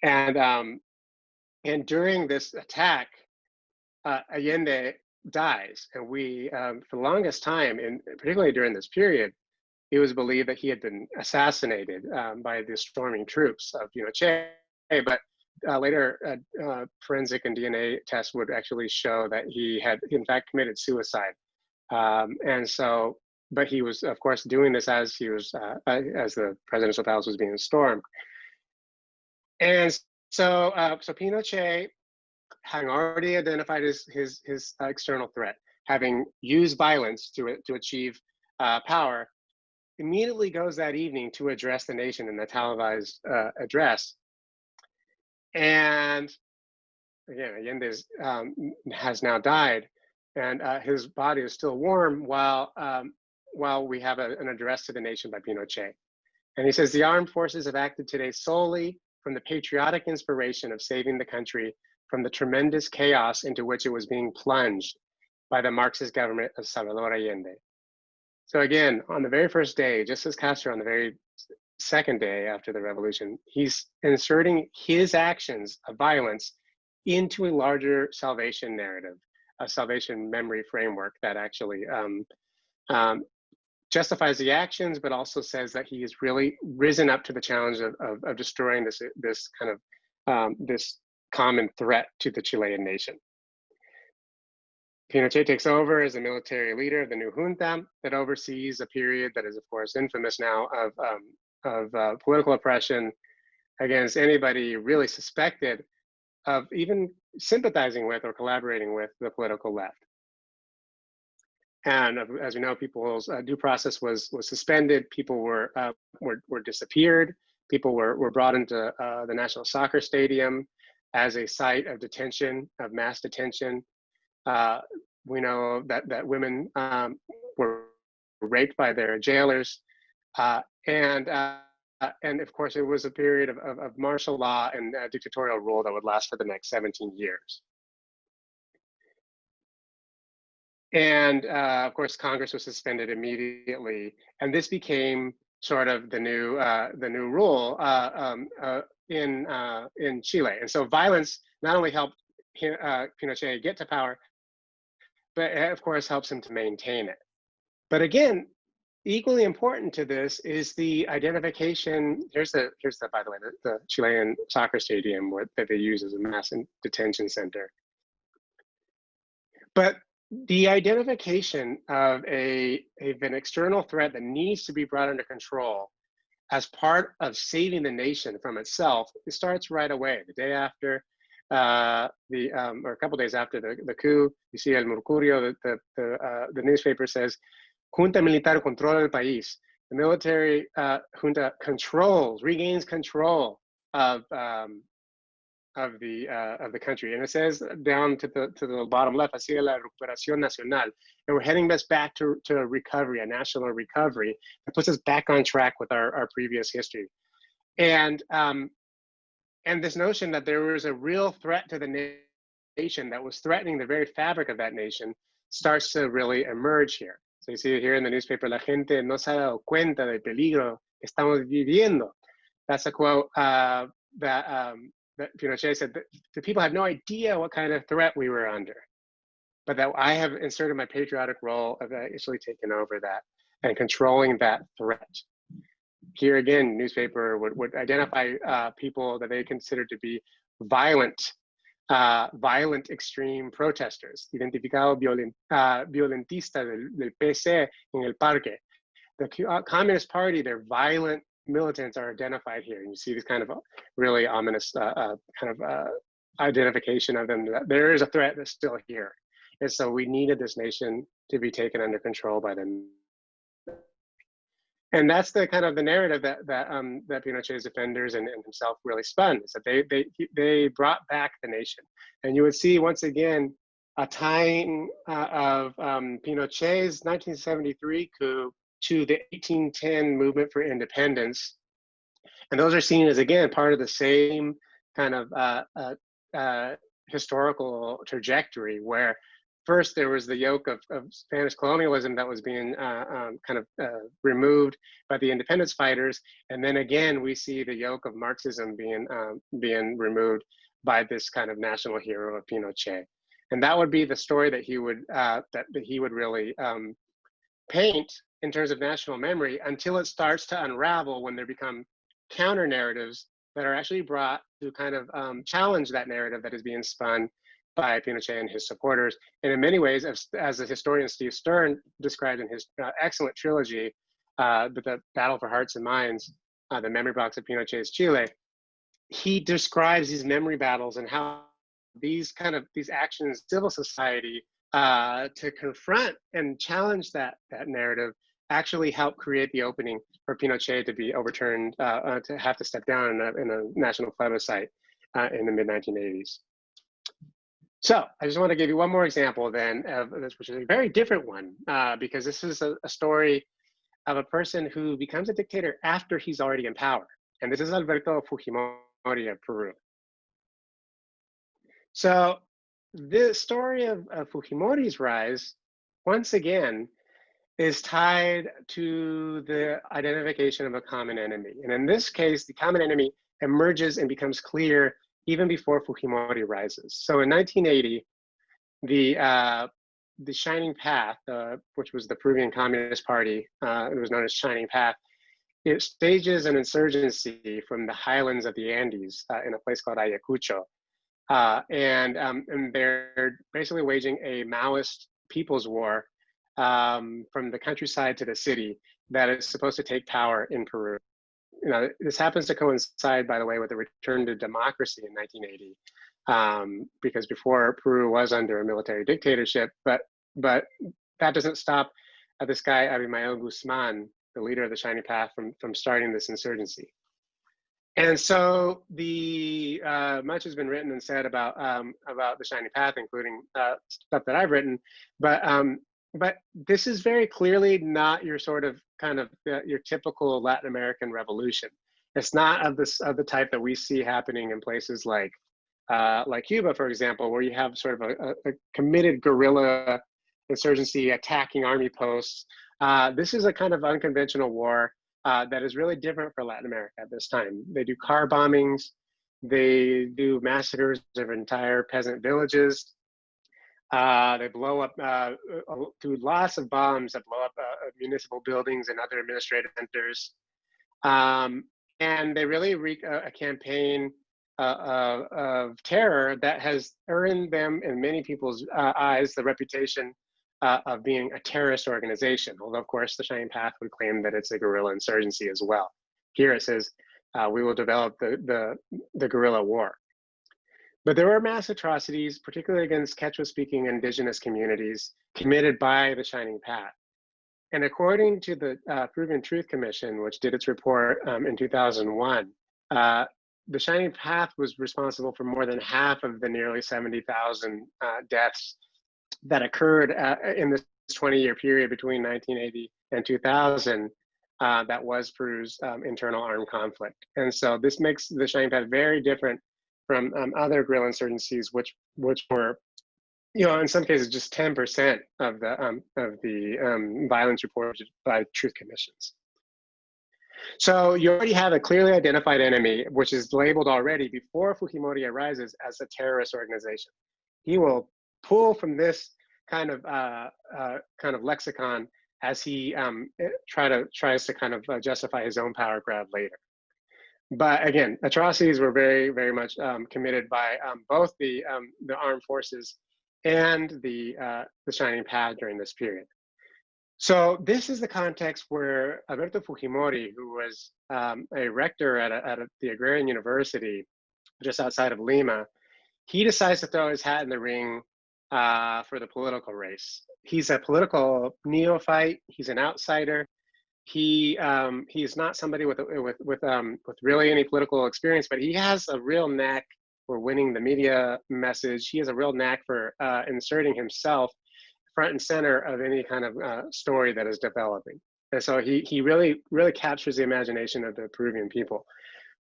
Speaker 2: And during this attack, Allende dies. And we, for the longest time, and particularly during this period, it was believed that he had been assassinated by the storming troops of Pinochet. But later, forensic and DNA tests would actually show that he had, in fact, committed suicide. But he was, of course, doing this as he was, as the presidential palace was being stormed. And so Pinochet, having already identified his external threat, having used violence to achieve power, immediately goes that evening to address the nation in a televised address. And again, Allende has now died, and his body is still warm while we have an address to the nation by Pinochet. And he says, "The armed forces have acted today solely from the patriotic inspiration of saving the country from the tremendous chaos into which it was being plunged by the Marxist government of Salvador Allende." So again, on the very first day, just as Castro on the very second day after the revolution, he's inserting his actions of violence into a larger salvation narrative, a salvation memory framework that actually justifies the actions, but also says that he has really risen up to the challenge of destroying this kind of this common threat to the Chilean nation. Pinochet takes over as the military leader of the new junta that oversees a period that is, of course, infamous now of political oppression against anybody really suspected of even sympathizing with or collaborating with the political left. And as we know, people's due process was suspended. People were disappeared. People were brought into the National Soccer Stadium as a site of detention, of mass detention. We know that women were raped by their jailers, and of course it was a period of martial law and dictatorial rule that would last for the next 17 years. And of course, Congress was suspended immediately, and this became sort of the new rule in Chile. And so violence not only helped Pinochet get to power, but it, of course, helps him to maintain it. But again, equally important to this is the identification. Here's the by the way, the Chilean soccer stadium that they use as a mass detention center. But the identification of an external threat that needs to be brought under control as part of saving the nation from itself, it starts right away. The day after, or a couple days after the coup, you see El Mercurio, the newspaper says, "Junta militar controla el país." The military junta regains control of the country. And it says down to the bottom left, hacia la recuperación nacional, and we're heading us back to a recovery, a national recovery that puts us back on track with our previous history. And this notion that there was a real threat to the nation that was threatening the very fabric of that nation starts to really emerge here. So you see it here in the newspaper, la gente no se ha dado cuenta del peligro que estamos viviendo. That's a quote that Pinochet said, that the people had no idea what kind of threat we were under, but that I have inserted my patriotic role of actually taking over that and controlling that threat. Here again, newspaper would identify people that they considered to be violent extreme protesters, identificado violentista del PC en el parque. The Communist Party, their violent militants are identified here. And you see this kind of really ominous identification of them. That there is a threat that's still here. And so we needed this nation to be taken under control by them. And that's the kind of the narrative that Pinochet's defenders and himself really spun. Is that they brought back the nation. And you would see once again a tying of Pinochet's 1973 coup to the 1810 movement for independence. And those are seen as, again, part of the same kind of historical trajectory, where first there was the yoke of Spanish colonialism that was being removed by the independence fighters. And then again, we see the yoke of Marxism being removed by this kind of national hero of Pinochet. And that would be the story that he would really paint in terms of national memory, until it starts to unravel when there become counter narratives that are actually brought to kind of challenge that narrative that is being spun by Pinochet and his supporters. And in many ways, as the historian Steve Stern described in his excellent trilogy, The Battle for Hearts and Minds, The Memory Box of Pinochet's Chile, he describes these memory battles and how these actions, civil society, to confront and challenge that narrative actually helped create the opening for Pinochet to be overturned, to have to step down in a national plebiscite in the mid-1980s. So I just want to give you one more example then of this, which is a very different one, because this is a story of a person who becomes a dictator after he's already in power. And this is Alberto Fujimori of Peru. So the story of Fujimori's rise, once again, is tied to the identification of a common enemy. And in this case, the common enemy emerges and becomes clear even before Fujimori rises. So in 1980, the Shining Path, which was the Peruvian Communist Party, it was known as Shining Path, it stages an insurgency from the highlands of the Andes in a place called Ayacucho. And they're basically waging a Maoist people's war from the countryside to the city that is supposed to take power in Peru. You know, this happens to coincide, by the way, with the return to democracy in 1980, because before Peru was under a military dictatorship, but that doesn't stop this guy, Abimael Guzman, the leader of the Shining Path, from starting this insurgency. And so much has been written and said about the Shining Path, including stuff that I've written, but this is very clearly not your sort of your typical Latin American revolution. It's not of the type that we see happening in places like Cuba, for example, where you have sort of a committed guerrilla insurgency attacking army posts. This is a kind of unconventional war that is really different for Latin America at this time. They do car bombings, they do massacres of entire peasant villages. They blow up through lots of bombs that blow up municipal buildings and other administrative centers. And they really wreak a campaign of terror that has earned them, in many people's eyes, the reputation of being a terrorist organization. Although, of course, the Shining Path would claim that it's a guerrilla insurgency as well. Here it says, we will develop the guerrilla war. But there were mass atrocities, particularly against Quechua-speaking indigenous communities, committed by the Shining Path. And according to the Peruvian Truth Commission, which did its report in 2001, the Shining Path was responsible for more than half of the nearly 70,000 deaths that occurred in this 20-year period between 1980 and 2000. That was Peru's internal armed conflict. And so this makes the Shining Path very different from other guerrilla insurgencies, which were, in some cases, just 10% of the violence reported by truth commissions. So you already have a clearly identified enemy, which is labeled already before Fujimori arises as a terrorist organization. He will pull from this kind of lexicon as he tries to kind of justify his own power grab later. But again, atrocities were very, very much committed by both the armed forces and the Shining Path during this period. So this is the context where Alberto Fujimori, who was a rector at the Agrarian University just outside of Lima, he decides to throw his hat in the ring for the political race. He's a political neophyte. He's an outsider. He's not somebody with really any political experience, but he has a real knack for winning the media message. He has a real knack for inserting himself front and center of any kind of story that is developing. And so he really captures the imagination of the Peruvian people.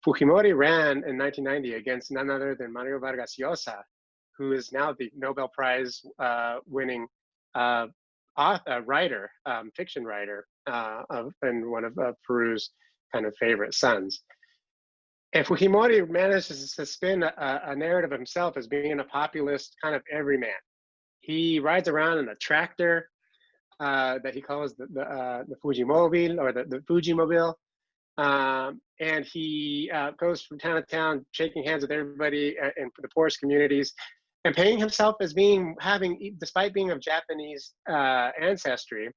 Speaker 2: Fujimori ran in 1990 against none other than Mario Vargas Llosa, who is now the Nobel Prize winning writer, fiction writer, and one of Peru's kind of favorite sons. And Fujimori manages to spin a narrative of himself as being a populist kind of everyman. He rides around in a tractor that he calls the Fujimobile, or the Fujimobile. And he goes from town to town, shaking hands with everybody in the poorest communities, and painting himself as despite being of Japanese ancestry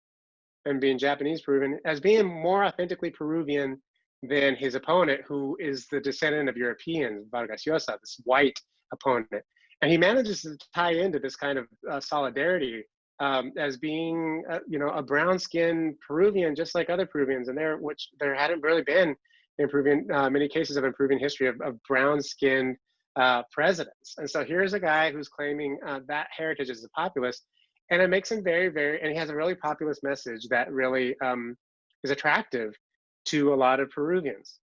Speaker 2: and being Japanese Peruvian, as being more authentically Peruvian than his opponent, who is the descendant of Europeans, Vargas Llosa, this white opponent. And he manages to tie into this kind of solidarity as being, a brown-skinned Peruvian, just like other Peruvians, and there hadn't really been in Peruvian many cases of Peruvian history of brown-skinned presidents. And so here's a guy who's claiming that heritage as a populist, and it makes him very, very, and he has a really populist message that really is attractive to a lot of Peruvians.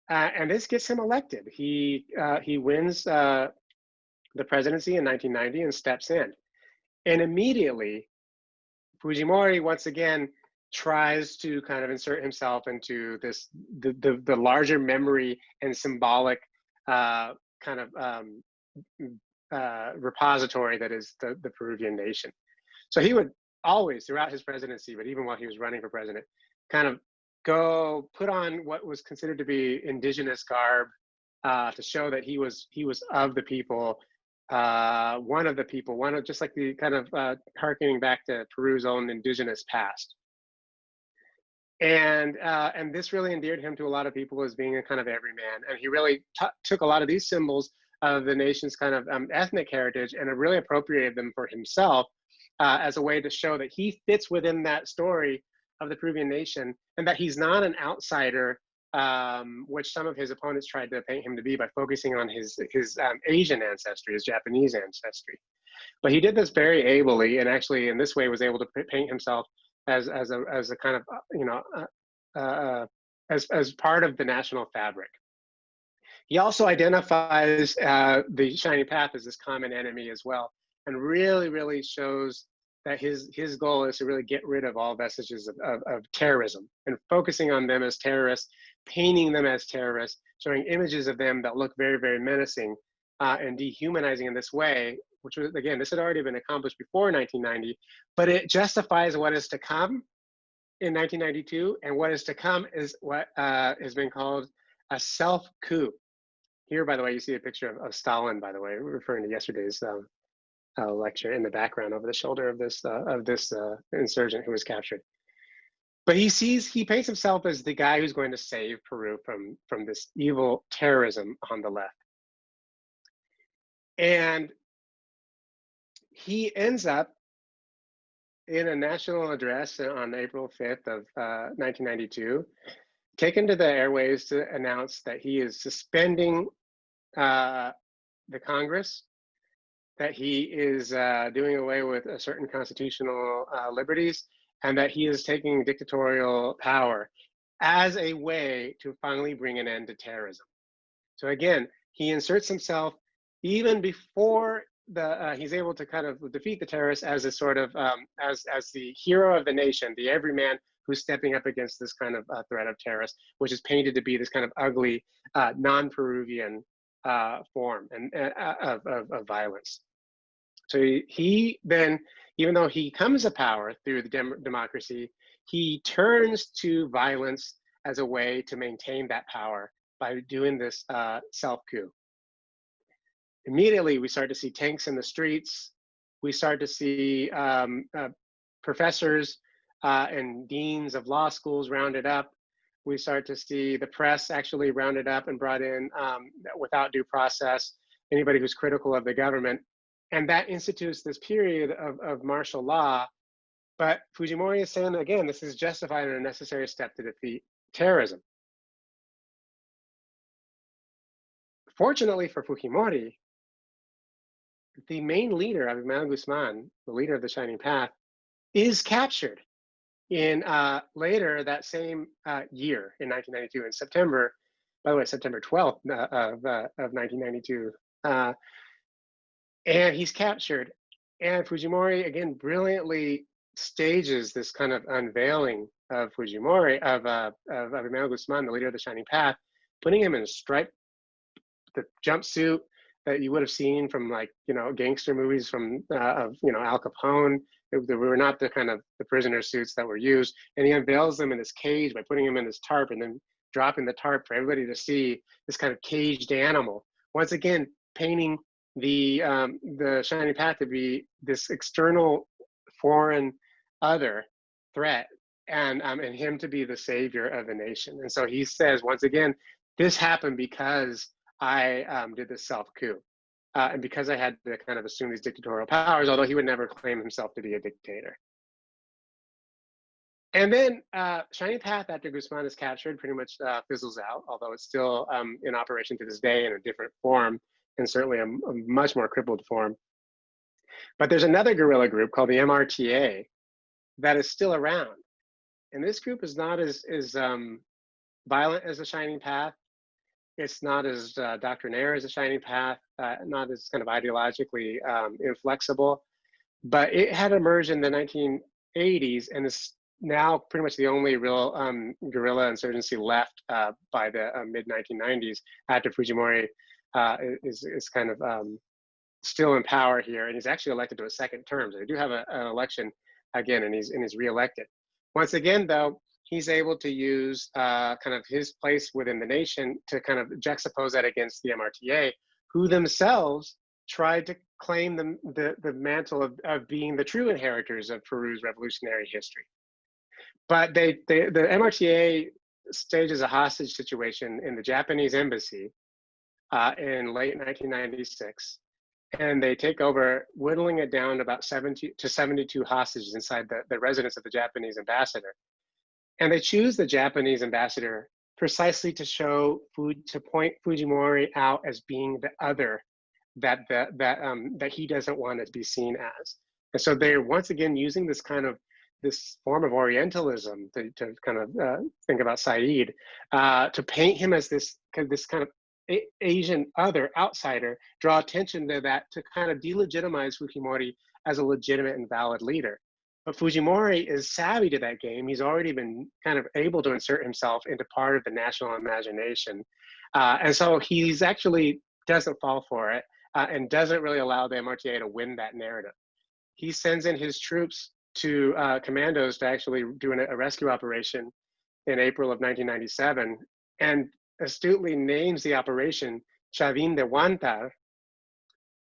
Speaker 2: And this gets him elected. He wins the presidency in 1990 and steps in. And immediately, Fujimori once again tries to kind of insert himself into the larger memory and symbolic kind of repository that is the Peruvian nation. So he would always, throughout his presidency, but even while he was running for president, kind of go put on what was considered to be indigenous garb to show that he was of the people, one of the people, just like the kind of harkening back to Peru's own indigenous past. And this really endeared him to a lot of people as being a kind of everyman. And he really took a lot of these symbols of the nation's kind of ethnic heritage and really appropriated them for himself as a way to show that he fits within that story of the Peruvian nation, and that he's not an outsider, which some of his opponents tried to paint him to be by focusing on his Asian ancestry, his Japanese ancestry. But he did this very ably, and actually in this way was able to paint himself as a kind of as part of the national fabric. He also identifies the Shining Path as this common enemy as well, and really shows that his goal is to really get rid of all vestiges of terrorism, and focusing on them as terrorists, painting them as terrorists, showing images of them that look very, very menacing, and dehumanizing in this way, which was, again, this had already been accomplished before 1990, but it justifies what is to come in 1992, and what is to come is what has been called a self-coup. Here, by the way, you see a picture of Stalin, by the way, referring to yesterday's lecture in the background over the shoulder of this insurgent who was captured. But he paints himself as the guy who's going to save Peru from this evil terrorism on the left. And he ends up in a national address on April 5th of 1992, taken to the airwaves to announce that he is suspending the Congress, that he is doing away with certain constitutional liberties, and that he is taking dictatorial power as a way to finally bring an end to terrorism. So again, he inserts himself even before he's able to kind of defeat the terrorists as a sort of as the hero of the nation, the everyman who's stepping up against this kind of threat of terrorists, which is painted to be this kind of ugly, non-Peruvian form of violence. So he then, even though he comes to power through the democracy, he turns to violence as a way to maintain that power by doing this self-coup. Immediately, we start to see tanks in the streets. We start to see professors and deans of law schools rounded up. We start to see the press actually rounded up and brought in without due process, anybody who's critical of the government. And that institutes this period of martial law. But Fujimori is saying, again, this is justified and a necessary step to defeat terrorism. Fortunately for Fujimori, the main leader, Abimel Guzman, the leader of the Shining Path, is captured in later that same year in 1992, in September, by the way, September 12th of 1992. And he's captured. And Fujimori, again, brilliantly stages this kind of unveiling of Fujimori, of Abimel Guzman, the leader of the Shining Path, putting him in a striped the jumpsuit that you would have seen from, like, you know, gangster movies from of, you know, Al Capone. They were not the kind of the prisoner suits that were used. And he unveils them in this cage by putting him in this tarp and then dropping the tarp for everybody to see, this kind of caged animal. Once again, painting the Shining Path to be this external foreign other threat, and him to be the savior of the nation. And so he says, once again, this happened because I did this self-coup. And because I had to kind of assume these dictatorial powers, although he would never claim himself to be a dictator. And then Shining Path, after Guzman is captured, pretty much fizzles out, although it's still in operation to this day in a different form, and certainly a much more crippled form. But there's another guerrilla group called the MRTA that is still around. And this group is not as violent as the Shining Path. It's not as doctrinaire as the Shining Path, not as kind of ideologically inflexible. But it had emerged in the 1980s and is now pretty much the only real guerrilla insurgency left by the mid-1990s, after Fujimori is kind of still in power here, and he's actually elected to a second term. So they do have an election again, and he's reelected. Once again, though, he's able to use kind of his place within the nation to kind of juxtapose that against the MRTA, who themselves tried to claim the mantle of being the true inheritors of Peru's revolutionary history. But the MRTA stages a hostage situation in the Japanese embassy in late 1996. And they take over, whittling it down to about 70 to 72 hostages inside the residence of the Japanese ambassador. And they choose the Japanese ambassador precisely to point Fujimori out as being the other that he doesn't want to be seen as. And so they're once again using this form of Orientalism to kind of think about Said, to paint him as this kind of Asian other outsider, draw attention to that, to kind of delegitimize Fujimori as a legitimate and valid leader. But Fujimori is savvy to that game. He's already been kind of able to insert himself into part of the national imagination. And so he's actually doesn't fall for it and doesn't really allow the MRTA to win that narrative. He sends in his troops to commandos to actually do a rescue operation in April of 1997, and astutely names the operation Chavín de Huántar,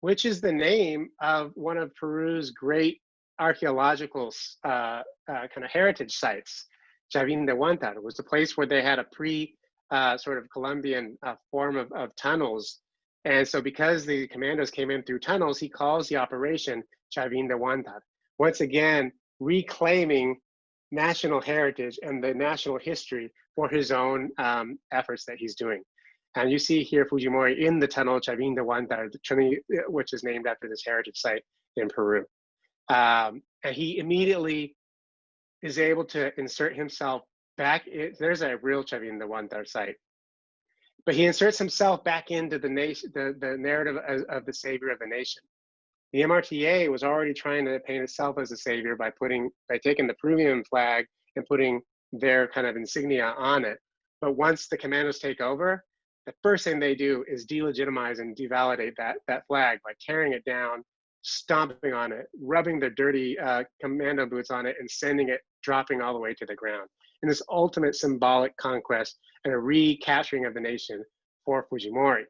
Speaker 2: which is the name of one of Peru's great archaeological kind of heritage sites. Chavín de Huántar was the place where they had a sort of Colombian form of tunnels. And so because the commandos came in through tunnels, he calls the operation Chavín de Huántar, once again reclaiming national heritage and the national history for his own efforts that he's doing. And you see here Fujimori in the tunnel Chavín de Huántar, which is named after this heritage site in Peru. And he immediately is able to insert himself back. There's a real Chavín de Huántar site. But he inserts himself back into the nation, the narrative of the savior of the nation. The MRTA was already trying to paint itself as a savior by taking the Peruvian flag and putting their kind of insignia on it. But once the commandos take over, the first thing they do is delegitimize and devalidate that flag by tearing it down, stomping on it, rubbing their dirty commando boots on it, and sending it dropping all the way to the ground. And this ultimate symbolic conquest and a recapturing of the nation for Fujimori.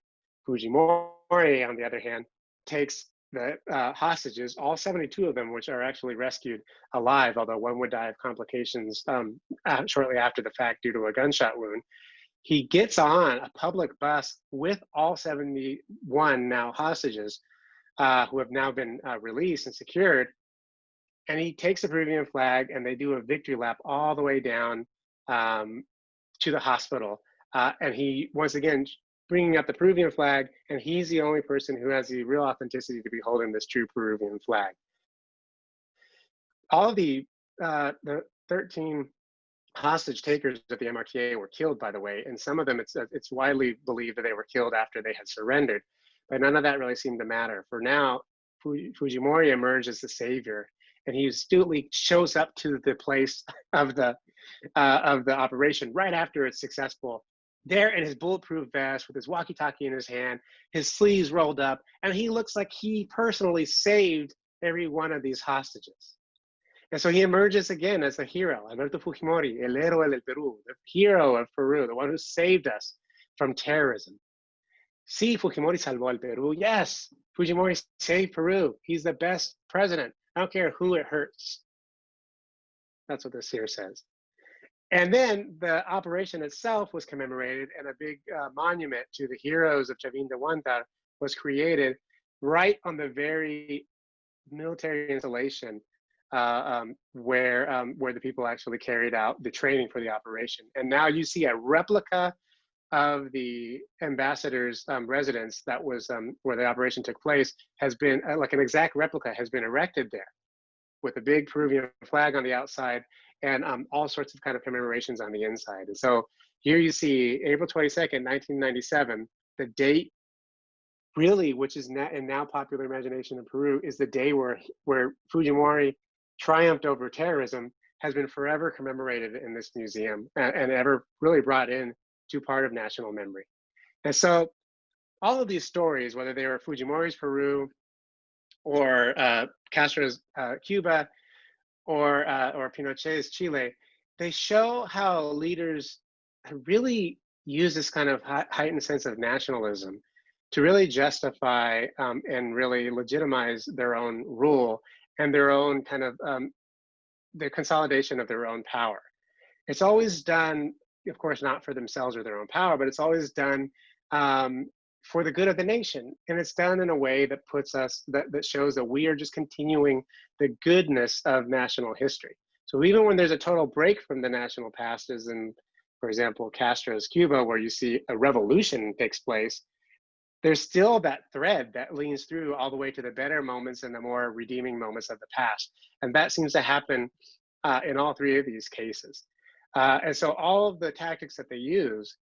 Speaker 2: Fujimori, on the other hand, takes the hostages, all 72 of them, which are actually rescued alive, although one would die of complications shortly after the fact due to a gunshot wound. He gets on a public bus with all 71 now hostages who have now been released and secured. And he takes the Peruvian flag and they do a victory lap all the way down to the hospital. And he, once again, bringing up the Peruvian flag, and he's the only person who has the real authenticity to be holding this true Peruvian flag. All of the 13 hostage takers at the MRTA were killed, by the way, and some of them, it's widely believed that they were killed after they had surrendered, but none of that really seemed to matter. For now, Fujimori emerged as the savior, and he astutely shows up to the place of the operation right after it's successful, there in his bulletproof vest with his walkie-talkie in his hand, his sleeves rolled up, and he looks like he personally saved every one of these hostages. And so he emerges again as a hero, Alberto Fujimori, el héroe del Perú, the hero of Peru, the one who saved us from terrorism. Sí, Fujimori salvó el Perú. Yes, Fujimori saved Peru. He's the best president. I don't care who it hurts. That's what this here says. And then the operation itself was commemorated, and a big monument to the heroes of Chavín de Huántar was created right on the very military installation where the people actually carried out the training for the operation. And now you see a replica of the ambassador's residence that was where the operation took place, has been, like an exact replica has been erected there with a big Peruvian flag on the outside and all sorts of kind of commemorations on the inside. And so here you see April 22nd, 1997, the date really, which is in now popular imagination in Peru, is the day where Fujimori triumphed over terrorism, has been forever commemorated in this museum and ever really brought in to part of national memory. And so all of these stories, whether they were Fujimori's Peru or Castro's Cuba, or Pinochet's Chile, they show how leaders really use this kind of heightened sense of nationalism to really justify and really legitimize their own rule and their own kind of the consolidation of their own power. It's always done, of course, not for themselves or their own power, but it's always done for the good of the nation. And it's done in a way that puts us, that shows that we are just continuing the goodness of national history. So even when there's a total break from the national past, as in, for example, Castro's Cuba, where you see a revolution takes place, there's still that thread that leans through all the way to the better moments and the more redeeming moments of the past. And that seems to happen in all three of these cases. And so all of the tactics that they use,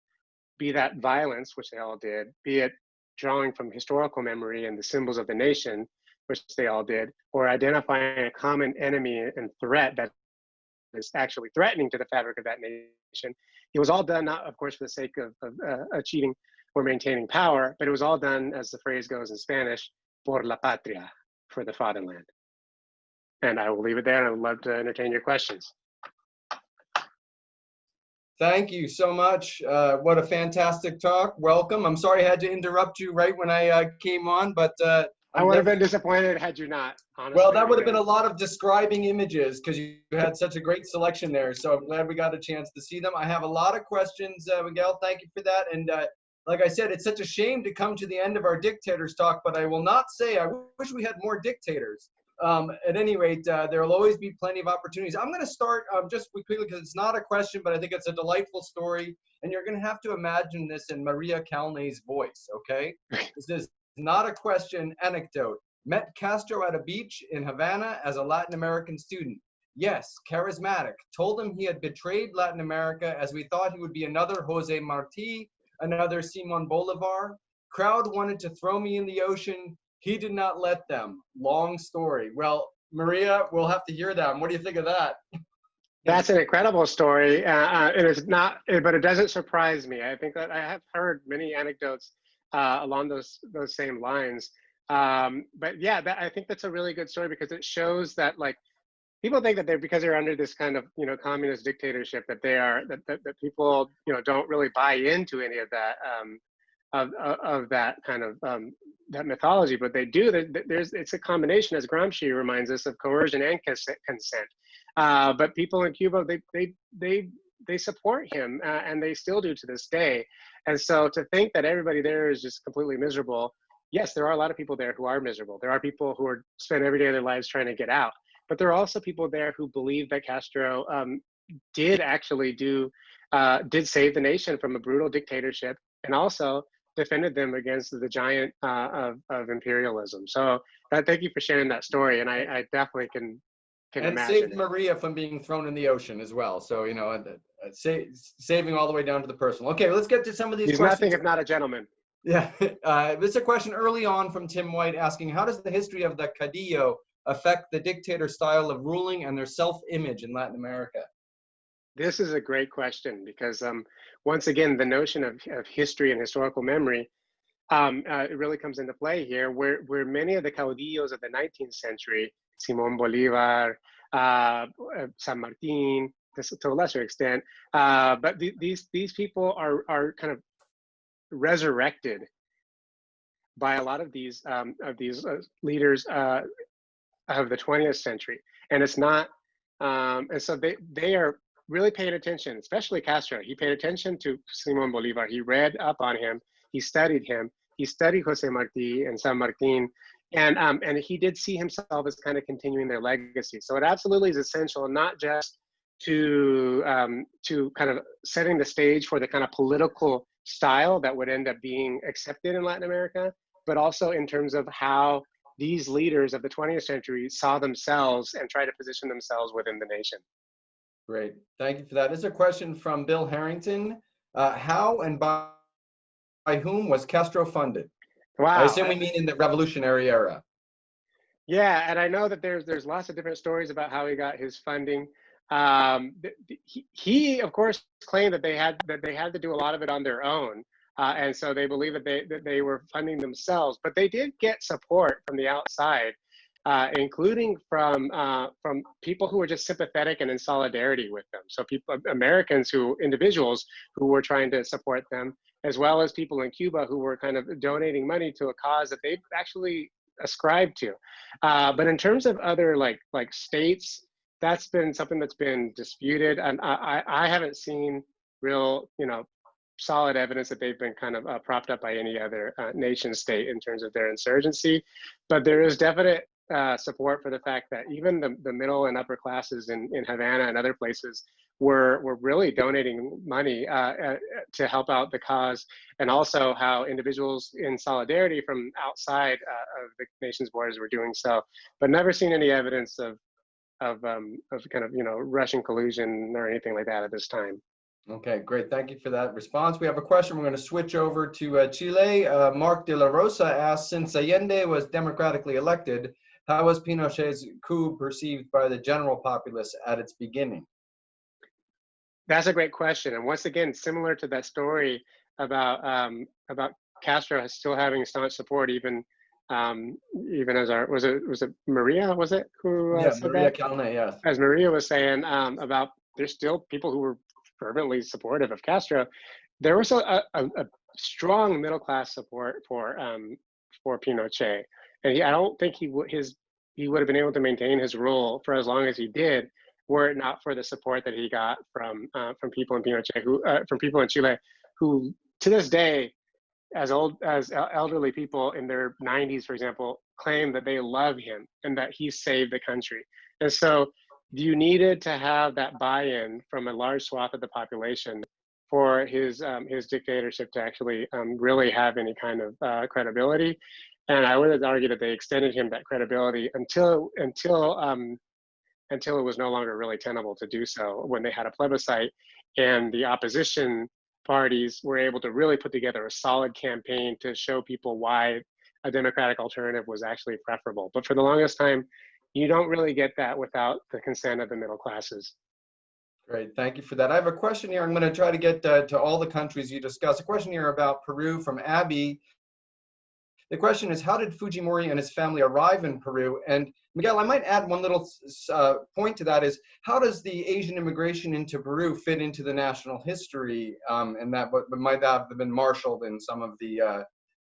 Speaker 2: be that violence, which they all did, be it drawing from historical memory and the symbols of the nation, which they all did, or identifying a common enemy and threat that is actually threatening to the fabric of that nation. It was all done, not of course for the sake of achieving or maintaining power, but it was all done, as the phrase goes in Spanish, por la patria, for the fatherland. And I will leave it there, and I would love to entertain your questions.
Speaker 3: Thank you so much. What a fantastic talk. Welcome. I'm sorry I had to interrupt you right when I came on, but
Speaker 2: I would have been disappointed had you not, honestly.
Speaker 3: Well, that would have been a lot of describing images because you had such a great selection there. So I'm glad we got a chance to see them. I have a lot of questions, Miguel. Thank you for that. And like I said, it's such a shame to come to the end of our dictators talk, but I will not say I wish we had more dictators. At any rate, there will always be plenty of opportunities. I'm going to start just quickly because it's not a question, but I think it's a delightful story. And you're going to have to imagine this in Maria Calne's voice, okay? This is not a question, anecdote. Met Castro at a beach in Havana as a Latin American student. Yes, charismatic. Told him he had betrayed Latin America as we thought he would be another Jose Marti, another Simon Bolivar. Crowd wanted to throw me in the ocean. He did not let them. Long story. Well, Maria, we'll have to hear that. What do you think of that?
Speaker 2: That's an incredible story. It is not, but it doesn't surprise me. I think that I have heard many anecdotes along those same lines. But yeah, I think that's a really good story because it shows that like people think that because they're under this kind of communist dictatorship that they are that people don't really buy into any of that of that kind of that mythology, but they do. It's a combination, as Gramsci reminds us, of coercion and consent. But people in Cuba, they support him, and they still do to this day. And so to think that everybody there is just completely miserable, yes, there are a lot of people there who are miserable. There are people who spend every day of their lives trying to get out. But there are also people there who believe that Castro did actually did save the nation from a brutal dictatorship, and also defended them against the giant of imperialism. So thank you for sharing that story, and I definitely can
Speaker 3: and
Speaker 2: imagine
Speaker 3: saved Maria from being thrown in the ocean as well. So saving all the way down to the personal. Okay, let's get to some of these questions.
Speaker 2: He's nothing if not a gentleman.
Speaker 3: Yeah, this is a question early on from Tim White asking, how does the history of the Caudillo affect the dictator style of ruling and their self-image in Latin America?
Speaker 2: This is a great question because once again, the notion of history and historical memory, it really comes into play here, where many of the caudillos of the 19th century, Simón Bolívar, San Martín, to a lesser extent, but these people are kind of resurrected by a lot of these leaders of the 20th century, and it's not, and so they are really paying attention, especially Castro. He paid attention to Simón Bolívar. He read up on him. He studied him. He studied Jose Marti and San Martin, and he did see himself as kind of continuing their legacy. So it absolutely is essential, not just to kind of setting the stage for the kind of political style that would end up being accepted in Latin America, but also in terms of how these leaders of the 20th century saw themselves and try to position themselves within the nation.
Speaker 3: Great, thank you for that. This is a question from Bill Harrington. How and by whom was Castro funded?
Speaker 2: Wow.
Speaker 3: I assume we mean in the revolutionary era.
Speaker 2: Yeah, and I know that there's lots of different stories about how he got his funding. He of course claimed that they had to do a lot of it on their own, and so they believe that they were funding themselves. But they did get support from the outside, including from people who were just sympathetic and in solidarity with them. So individuals who were trying to support them, as well as people in Cuba who were kind of donating money to a cause that they actually ascribed to. But in terms of other like states, that's been something that's been disputed, and I haven't seen real solid evidence that they've been kind of propped up by any other nation state in terms of their insurgency. But there is definite support for the fact that even the middle and upper classes in Havana and other places were really donating money to help out the cause, and also how individuals in solidarity from outside of the nation's borders were doing so, but never seen any evidence of kind of Russian collusion or anything like that at this time.
Speaker 3: Okay, great. Thank you for that response. We have a question. We're going to switch over to Chile. Mark de la Rosa asks, since Allende was democratically elected, how was Pinochet's coup perceived by the general populace at its beginning?
Speaker 2: That's a great question. And once again, similar to that story about Castro still having staunch support, even as was it Maria, was it, who said
Speaker 3: Maria
Speaker 2: that?
Speaker 3: Calne, yes.
Speaker 2: As Maria was saying, about there's still people who were fervently supportive of Castro. There was a strong middle class support for Pinochet, and I don't think he would have been able to maintain his rule for as long as he did, were it not for the support that he got from people in Pinochet, from people in Chile, who to this day, as elderly people in their 90s, for example, claim that they love him and that he saved the country. And so you needed to have that buy-in from a large swath of the population for his dictatorship to actually really have any kind of credibility. And I would argue that they extended him that credibility until it was no longer really tenable to do so, when they had a plebiscite and the opposition parties were able to really put together a solid campaign to show people why a democratic alternative was actually preferable. But for the longest time, you don't really get that without the consent of the middle classes.
Speaker 3: Great, thank you for that. I have a question here. I'm going to try to get to all the countries you discussed. A question here about Peru from Abby. The question is, how did Fujimori and his family arrive in Peru? And Miguel, I might add one little point to that is, how does the Asian immigration into Peru fit into the national history, and that what might have been marshaled in some of the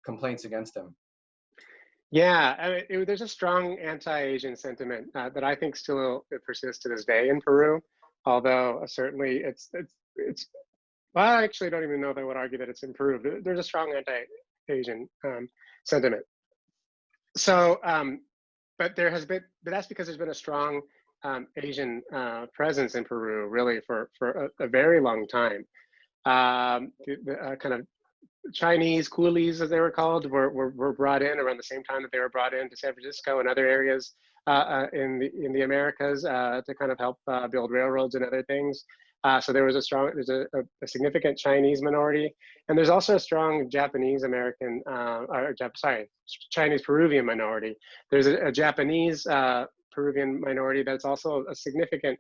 Speaker 3: complaints against him?
Speaker 2: Yeah, I mean, there's a strong anti-Asian sentiment that I think still persists to this day in Peru, although certainly it's well, I actually don't even know if I would argue that it's improved. There's a strong anti-Asian sentiment. So, but that's because there's been a strong Asian presence in Peru, really, for a very long time. The kind of Chinese coolies, as they were called, were brought in around the same time that they were brought into San Francisco and other areas in the Americas to kind of help build railroads and other things. So there's a significant Chinese minority, and there's also a strong Japanese American, Chinese Peruvian minority. There's a Japanese Peruvian minority that's also a significant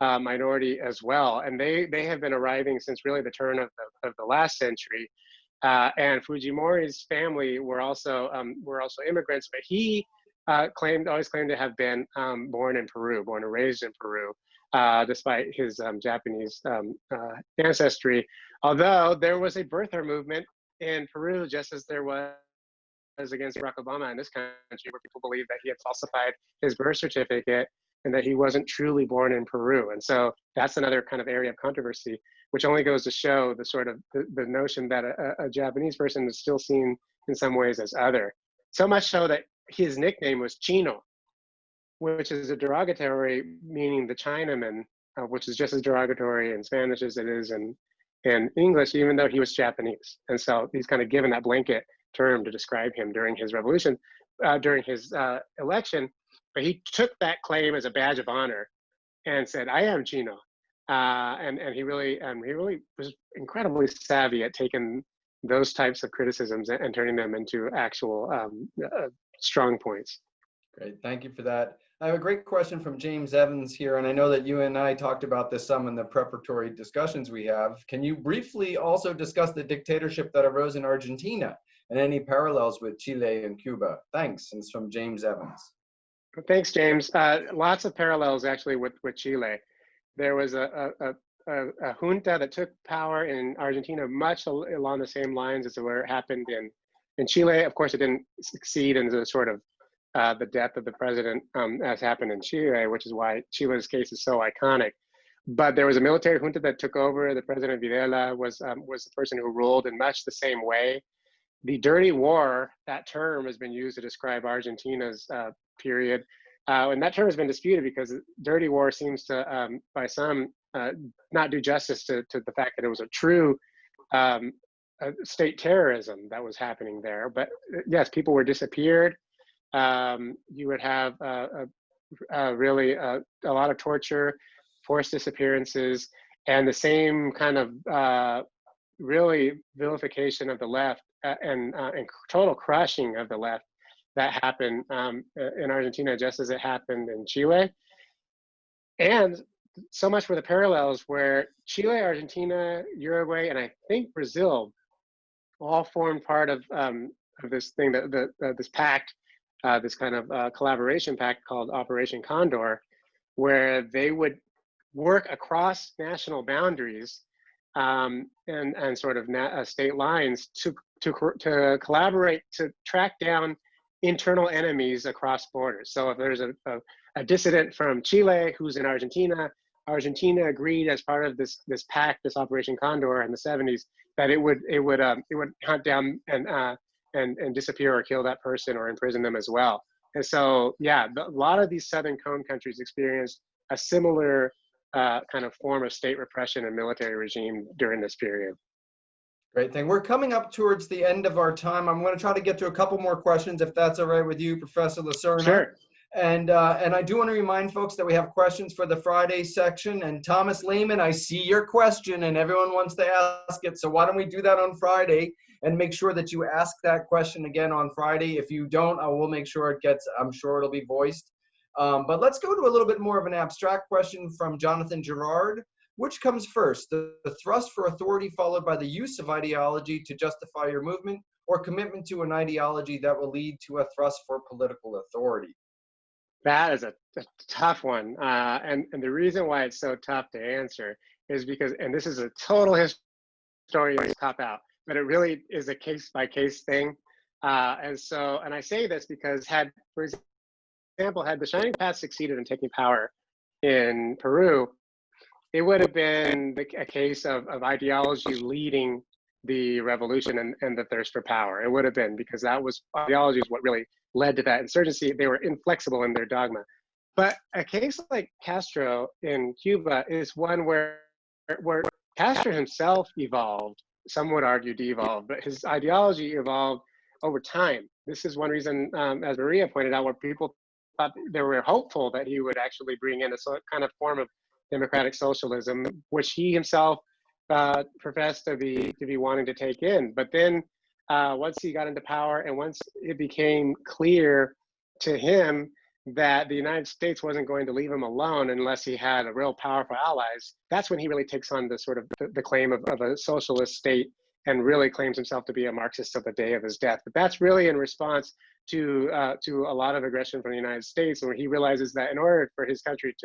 Speaker 2: minority as well, and they have been arriving since really the turn of the last century. And Fujimori's family were also immigrants, but he always claimed to have been born and raised in Peru, despite his Japanese ancestry. Although there was a birther movement in Peru, just as there was against Barack Obama in this country, where people believed that he had falsified his birth certificate and that he wasn't truly born in Peru. And so that's another kind of area of controversy, which only goes to show the sort of the notion that a Japanese person is still seen in some ways as other. So much so that his nickname was Chino, which is a derogatory meaning the Chinaman, which is just as derogatory in Spanish as it is in English, even though he was Japanese. And so he's kind of given that blanket term to describe him during his revolution, during his election. But he took that claim as a badge of honor and said, "I am Chino." And he really was incredibly savvy at taking those types of criticisms and turning them into actual strong points.
Speaker 3: Great, thank you for that. I have a great question from James Evans here, and I know that you and I talked about this some in the preparatory discussions we have. Can you briefly also discuss the dictatorship that arose in Argentina and any parallels with Chile and Cuba? Thanks. And it's from James Evans.
Speaker 2: Thanks, James. Lots of parallels actually with Chile. There was a junta that took power in Argentina much along the same lines as where it happened in Chile. Of course, it didn't succeed in the sort of the death of the president as happened in Chile, which is why Chile's case is so iconic. But there was a military junta that took over. The president Videla was the person who ruled in much the same way. The dirty war, that term has been used to describe Argentina's period. And that term has been disputed because dirty war seems to, by some, not do justice to the fact that it was a true state terrorism that was happening there. But yes, people were disappeared. You would have really a lot of torture, forced disappearances, and the same kind of really vilification of the left and total crushing of the left that happened in Argentina, just as it happened in Chile. And so much for the parallels where Chile, Argentina, Uruguay, and I think Brazil all formed part of this thing, this pact, this kind of collaboration pact called Operation Condor, where they would work across national boundaries and sort of state lines to collaborate to track down internal enemies across borders. So if there's a dissident from Chile who's in Argentina, Argentina agreed as part of this pact, this Operation Condor in the 70s, that it would hunt down and disappear or kill that person or imprison them as well. And so, yeah, a lot of these Southern Cone countries experienced a similar kind of form of state repression and military regime during this period.
Speaker 3: Great thing. We're coming up towards the end of our time. I'm going to try to get to a couple more questions, if that's all right with you, Professor Lacerna.
Speaker 2: Sure.
Speaker 3: And I do want to remind folks that we have questions for the Friday section. And Thomas Lehman, I see your question, and everyone wants to ask it. So why don't we do that on Friday and make sure that you ask that question again on Friday. If you don't, I will make sure it gets, I'm sure it'll be voiced. But let's go to a little bit more of an abstract question from Jonathan Gerard. Which comes first, the thrust for authority followed by the use of ideology to justify your movement, or commitment to an ideology that will lead to a thrust for political authority?
Speaker 2: That is a tough one. And the reason why it's so tough to answer is because, and this is a total historian's cop out, but it really is a case-by-case thing. And I say this because for example, had the Shining Path succeeded in taking power in Peru, it would have been a case of ideology leading the revolution and the thirst for power. It would have been, because ideology is what really led to that insurgency. They were inflexible in their dogma. But a case like Castro in Cuba is one where Castro himself evolved, some would argue de-evolved, but his ideology evolved over time. This is one reason, as Maria pointed out, where people thought they were hopeful that he would actually bring in a kind of form of democratic socialism, which he himself professed to be wanting to take in. But then once he got into power, and once it became clear to him that the United States wasn't going to leave him alone unless he had a real powerful allies, that's when he really takes on the sort of the claim of a socialist state, and really claims himself to be a Marxist till the day of his death. But that's really in response to a lot of aggression from the United States, where he realizes that in order for his country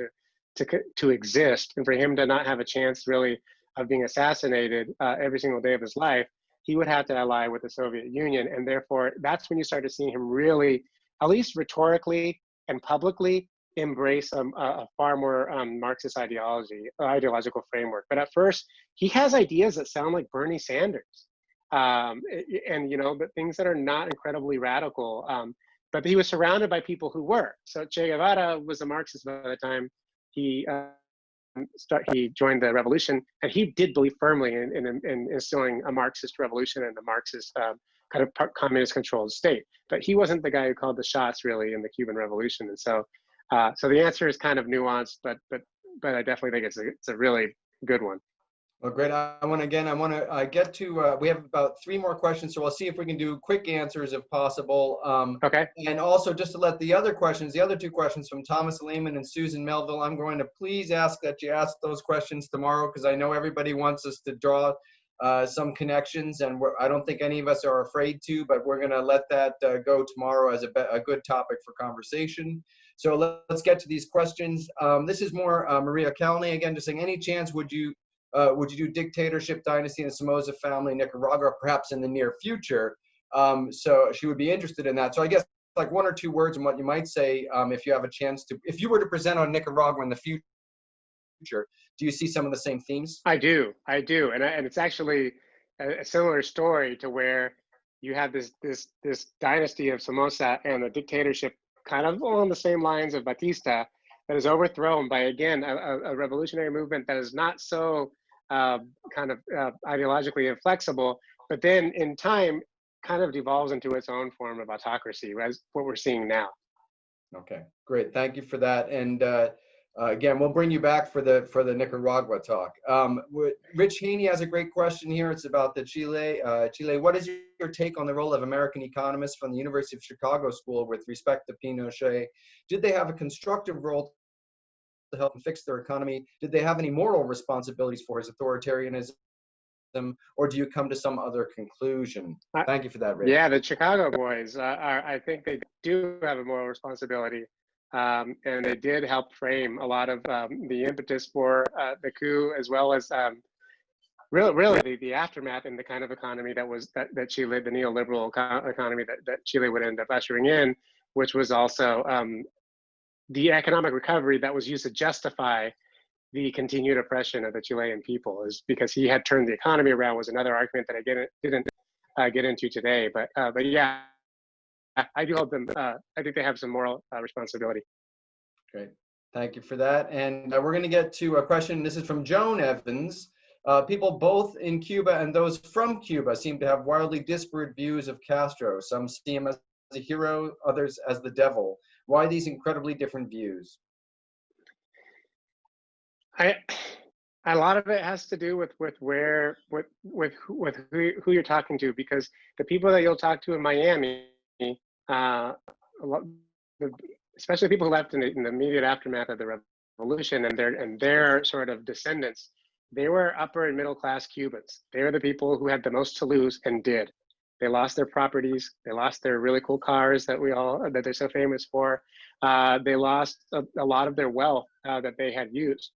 Speaker 2: to exist, and for him to not have a chance really of being assassinated every single day of his life, he would have to ally with the Soviet Union. And therefore, that's when you start to see him really, at least rhetorically and publicly, embrace a far more Marxist ideological framework. But at first, he has ideas that sound like Bernie Sanders, and but things that are not incredibly radical. But he was surrounded by people who were. So Che Guevara was a Marxist by the time he joined the revolution, and he did believe firmly in instilling a Marxist revolution and a Marxist kind of communist-controlled state. But he wasn't the guy who called the shots really in the Cuban Revolution. And so the answer is kind of nuanced, but I definitely think it's a really good one.
Speaker 3: Well, great. I want to get to, we have about 3 more questions, so we'll see if we can do quick answers if possible.
Speaker 2: Okay.
Speaker 3: And also, just to let the other 2 questions from Thomas Lehman and Susan Melville, I'm going to please ask that you ask those questions tomorrow, because I know everybody wants us to draw some connections, and I don't think any of us are afraid to, but we're going to let that go tomorrow as a good topic for conversation. So let's get to these questions. This is more Maria Calney again, just saying, any chance would you do dictatorship dynasty in the Somoza family in Nicaragua, perhaps in the near future? So she would be interested in that. So I guess like 1 or 2 words on what you might say if you have a chance to, if you were to present on Nicaragua in the future, do you see some of the same themes?
Speaker 2: I do. And it's actually a similar story to where you have this dynasty of Somoza and a dictatorship kind of along the same lines of Batista that is overthrown by, again, a revolutionary movement that is not so kind of ideologically inflexible, but then in time kind of devolves into its own form of autocracy, as what we're seeing now.
Speaker 3: Okay, great. Thank you for that. And again, we'll bring you back for the Nicaragua talk. Rich Haney has a great question here. It's about the Chile. What is your take on the role of American economists from the University of Chicago School with respect to Pinochet? Did they have a constructive role to help him fix their economy? Did they have any moral responsibilities for his authoritarianism? Or do you come to some other conclusion? Thank you for that, Rich.
Speaker 2: Yeah, the Chicago boys, I think they do have a moral responsibility. And they did help frame a lot of the impetus for the coup, as well as really the aftermath and the kind of economy that Chile, the neoliberal economy that Chile would end up ushering in, which was also the economic recovery that was used to justify the continued oppression of the Chilean people, is because he had turned the economy around, was another argument that I didn't get into today. But yeah, I do hold them. I think they have some moral responsibility.
Speaker 3: Great. Thank you for that. And we're going to get to a question. This is from Joan Evans. People both in Cuba and those from Cuba seem to have wildly disparate views of Castro. Some see him as a hero, others as the devil. Why these incredibly different views?
Speaker 2: A lot of it has to do with who you're talking to, because the people that you'll talk to in Miami, especially people who left in the immediate aftermath of the revolution and their sort of descendants, they were upper and middle class Cubans. They were the people who had the most to lose and did. They lost their properties. They lost their really cool cars that they're so famous for. They lost a lot of their wealth that they had used.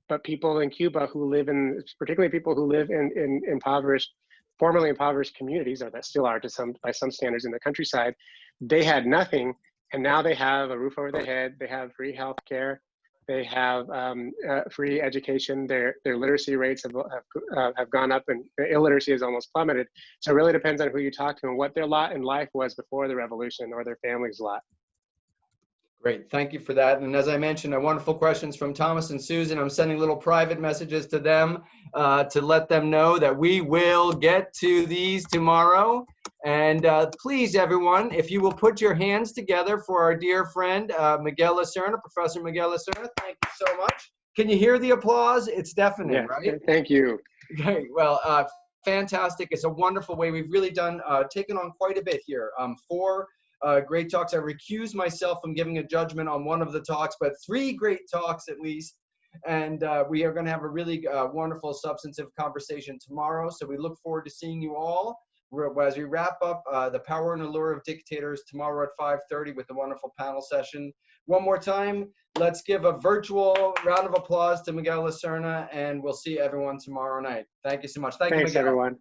Speaker 2: But people in Cuba who live in, particularly people who live in impoverished, formerly impoverished communities, or that still are by some standards in the countryside, they had nothing, and now they have a roof over their head. They have free health care. They have free education. Their literacy rates have gone up, and the illiteracy has almost plummeted. So it really depends on who you talk to and what their lot in life was before the revolution, or their family's lot.
Speaker 3: Great, thank you for that. And as I mentioned, wonderful questions from Thomas and Susan. I'm sending little private messages to them to let them know that we will get to these tomorrow. And please, everyone, if you will put your hands together for our dear friend, Miguel Lacerna, Professor Miguel Lacerna, thank you so much. Can you hear the applause? It's deafening,
Speaker 2: yeah,
Speaker 3: right?
Speaker 2: Thank you.
Speaker 3: Okay, well, fantastic. It's a wonderful way. We've really taken on quite a bit here. 4 great talks. I recuse myself from giving a judgment on one of the talks, but 3 great talks at least. And we are going to have a really wonderful, substantive conversation tomorrow. So we look forward to seeing you all as we wrap up The Power and Allure of Dictators tomorrow at 5:30 with the wonderful panel session. One more time, let's give a virtual round of applause to Miguel Lacerna, and we'll see everyone tomorrow night. Thank you so much.
Speaker 2: Thanks,
Speaker 3: you, Miguel.
Speaker 2: Everyone.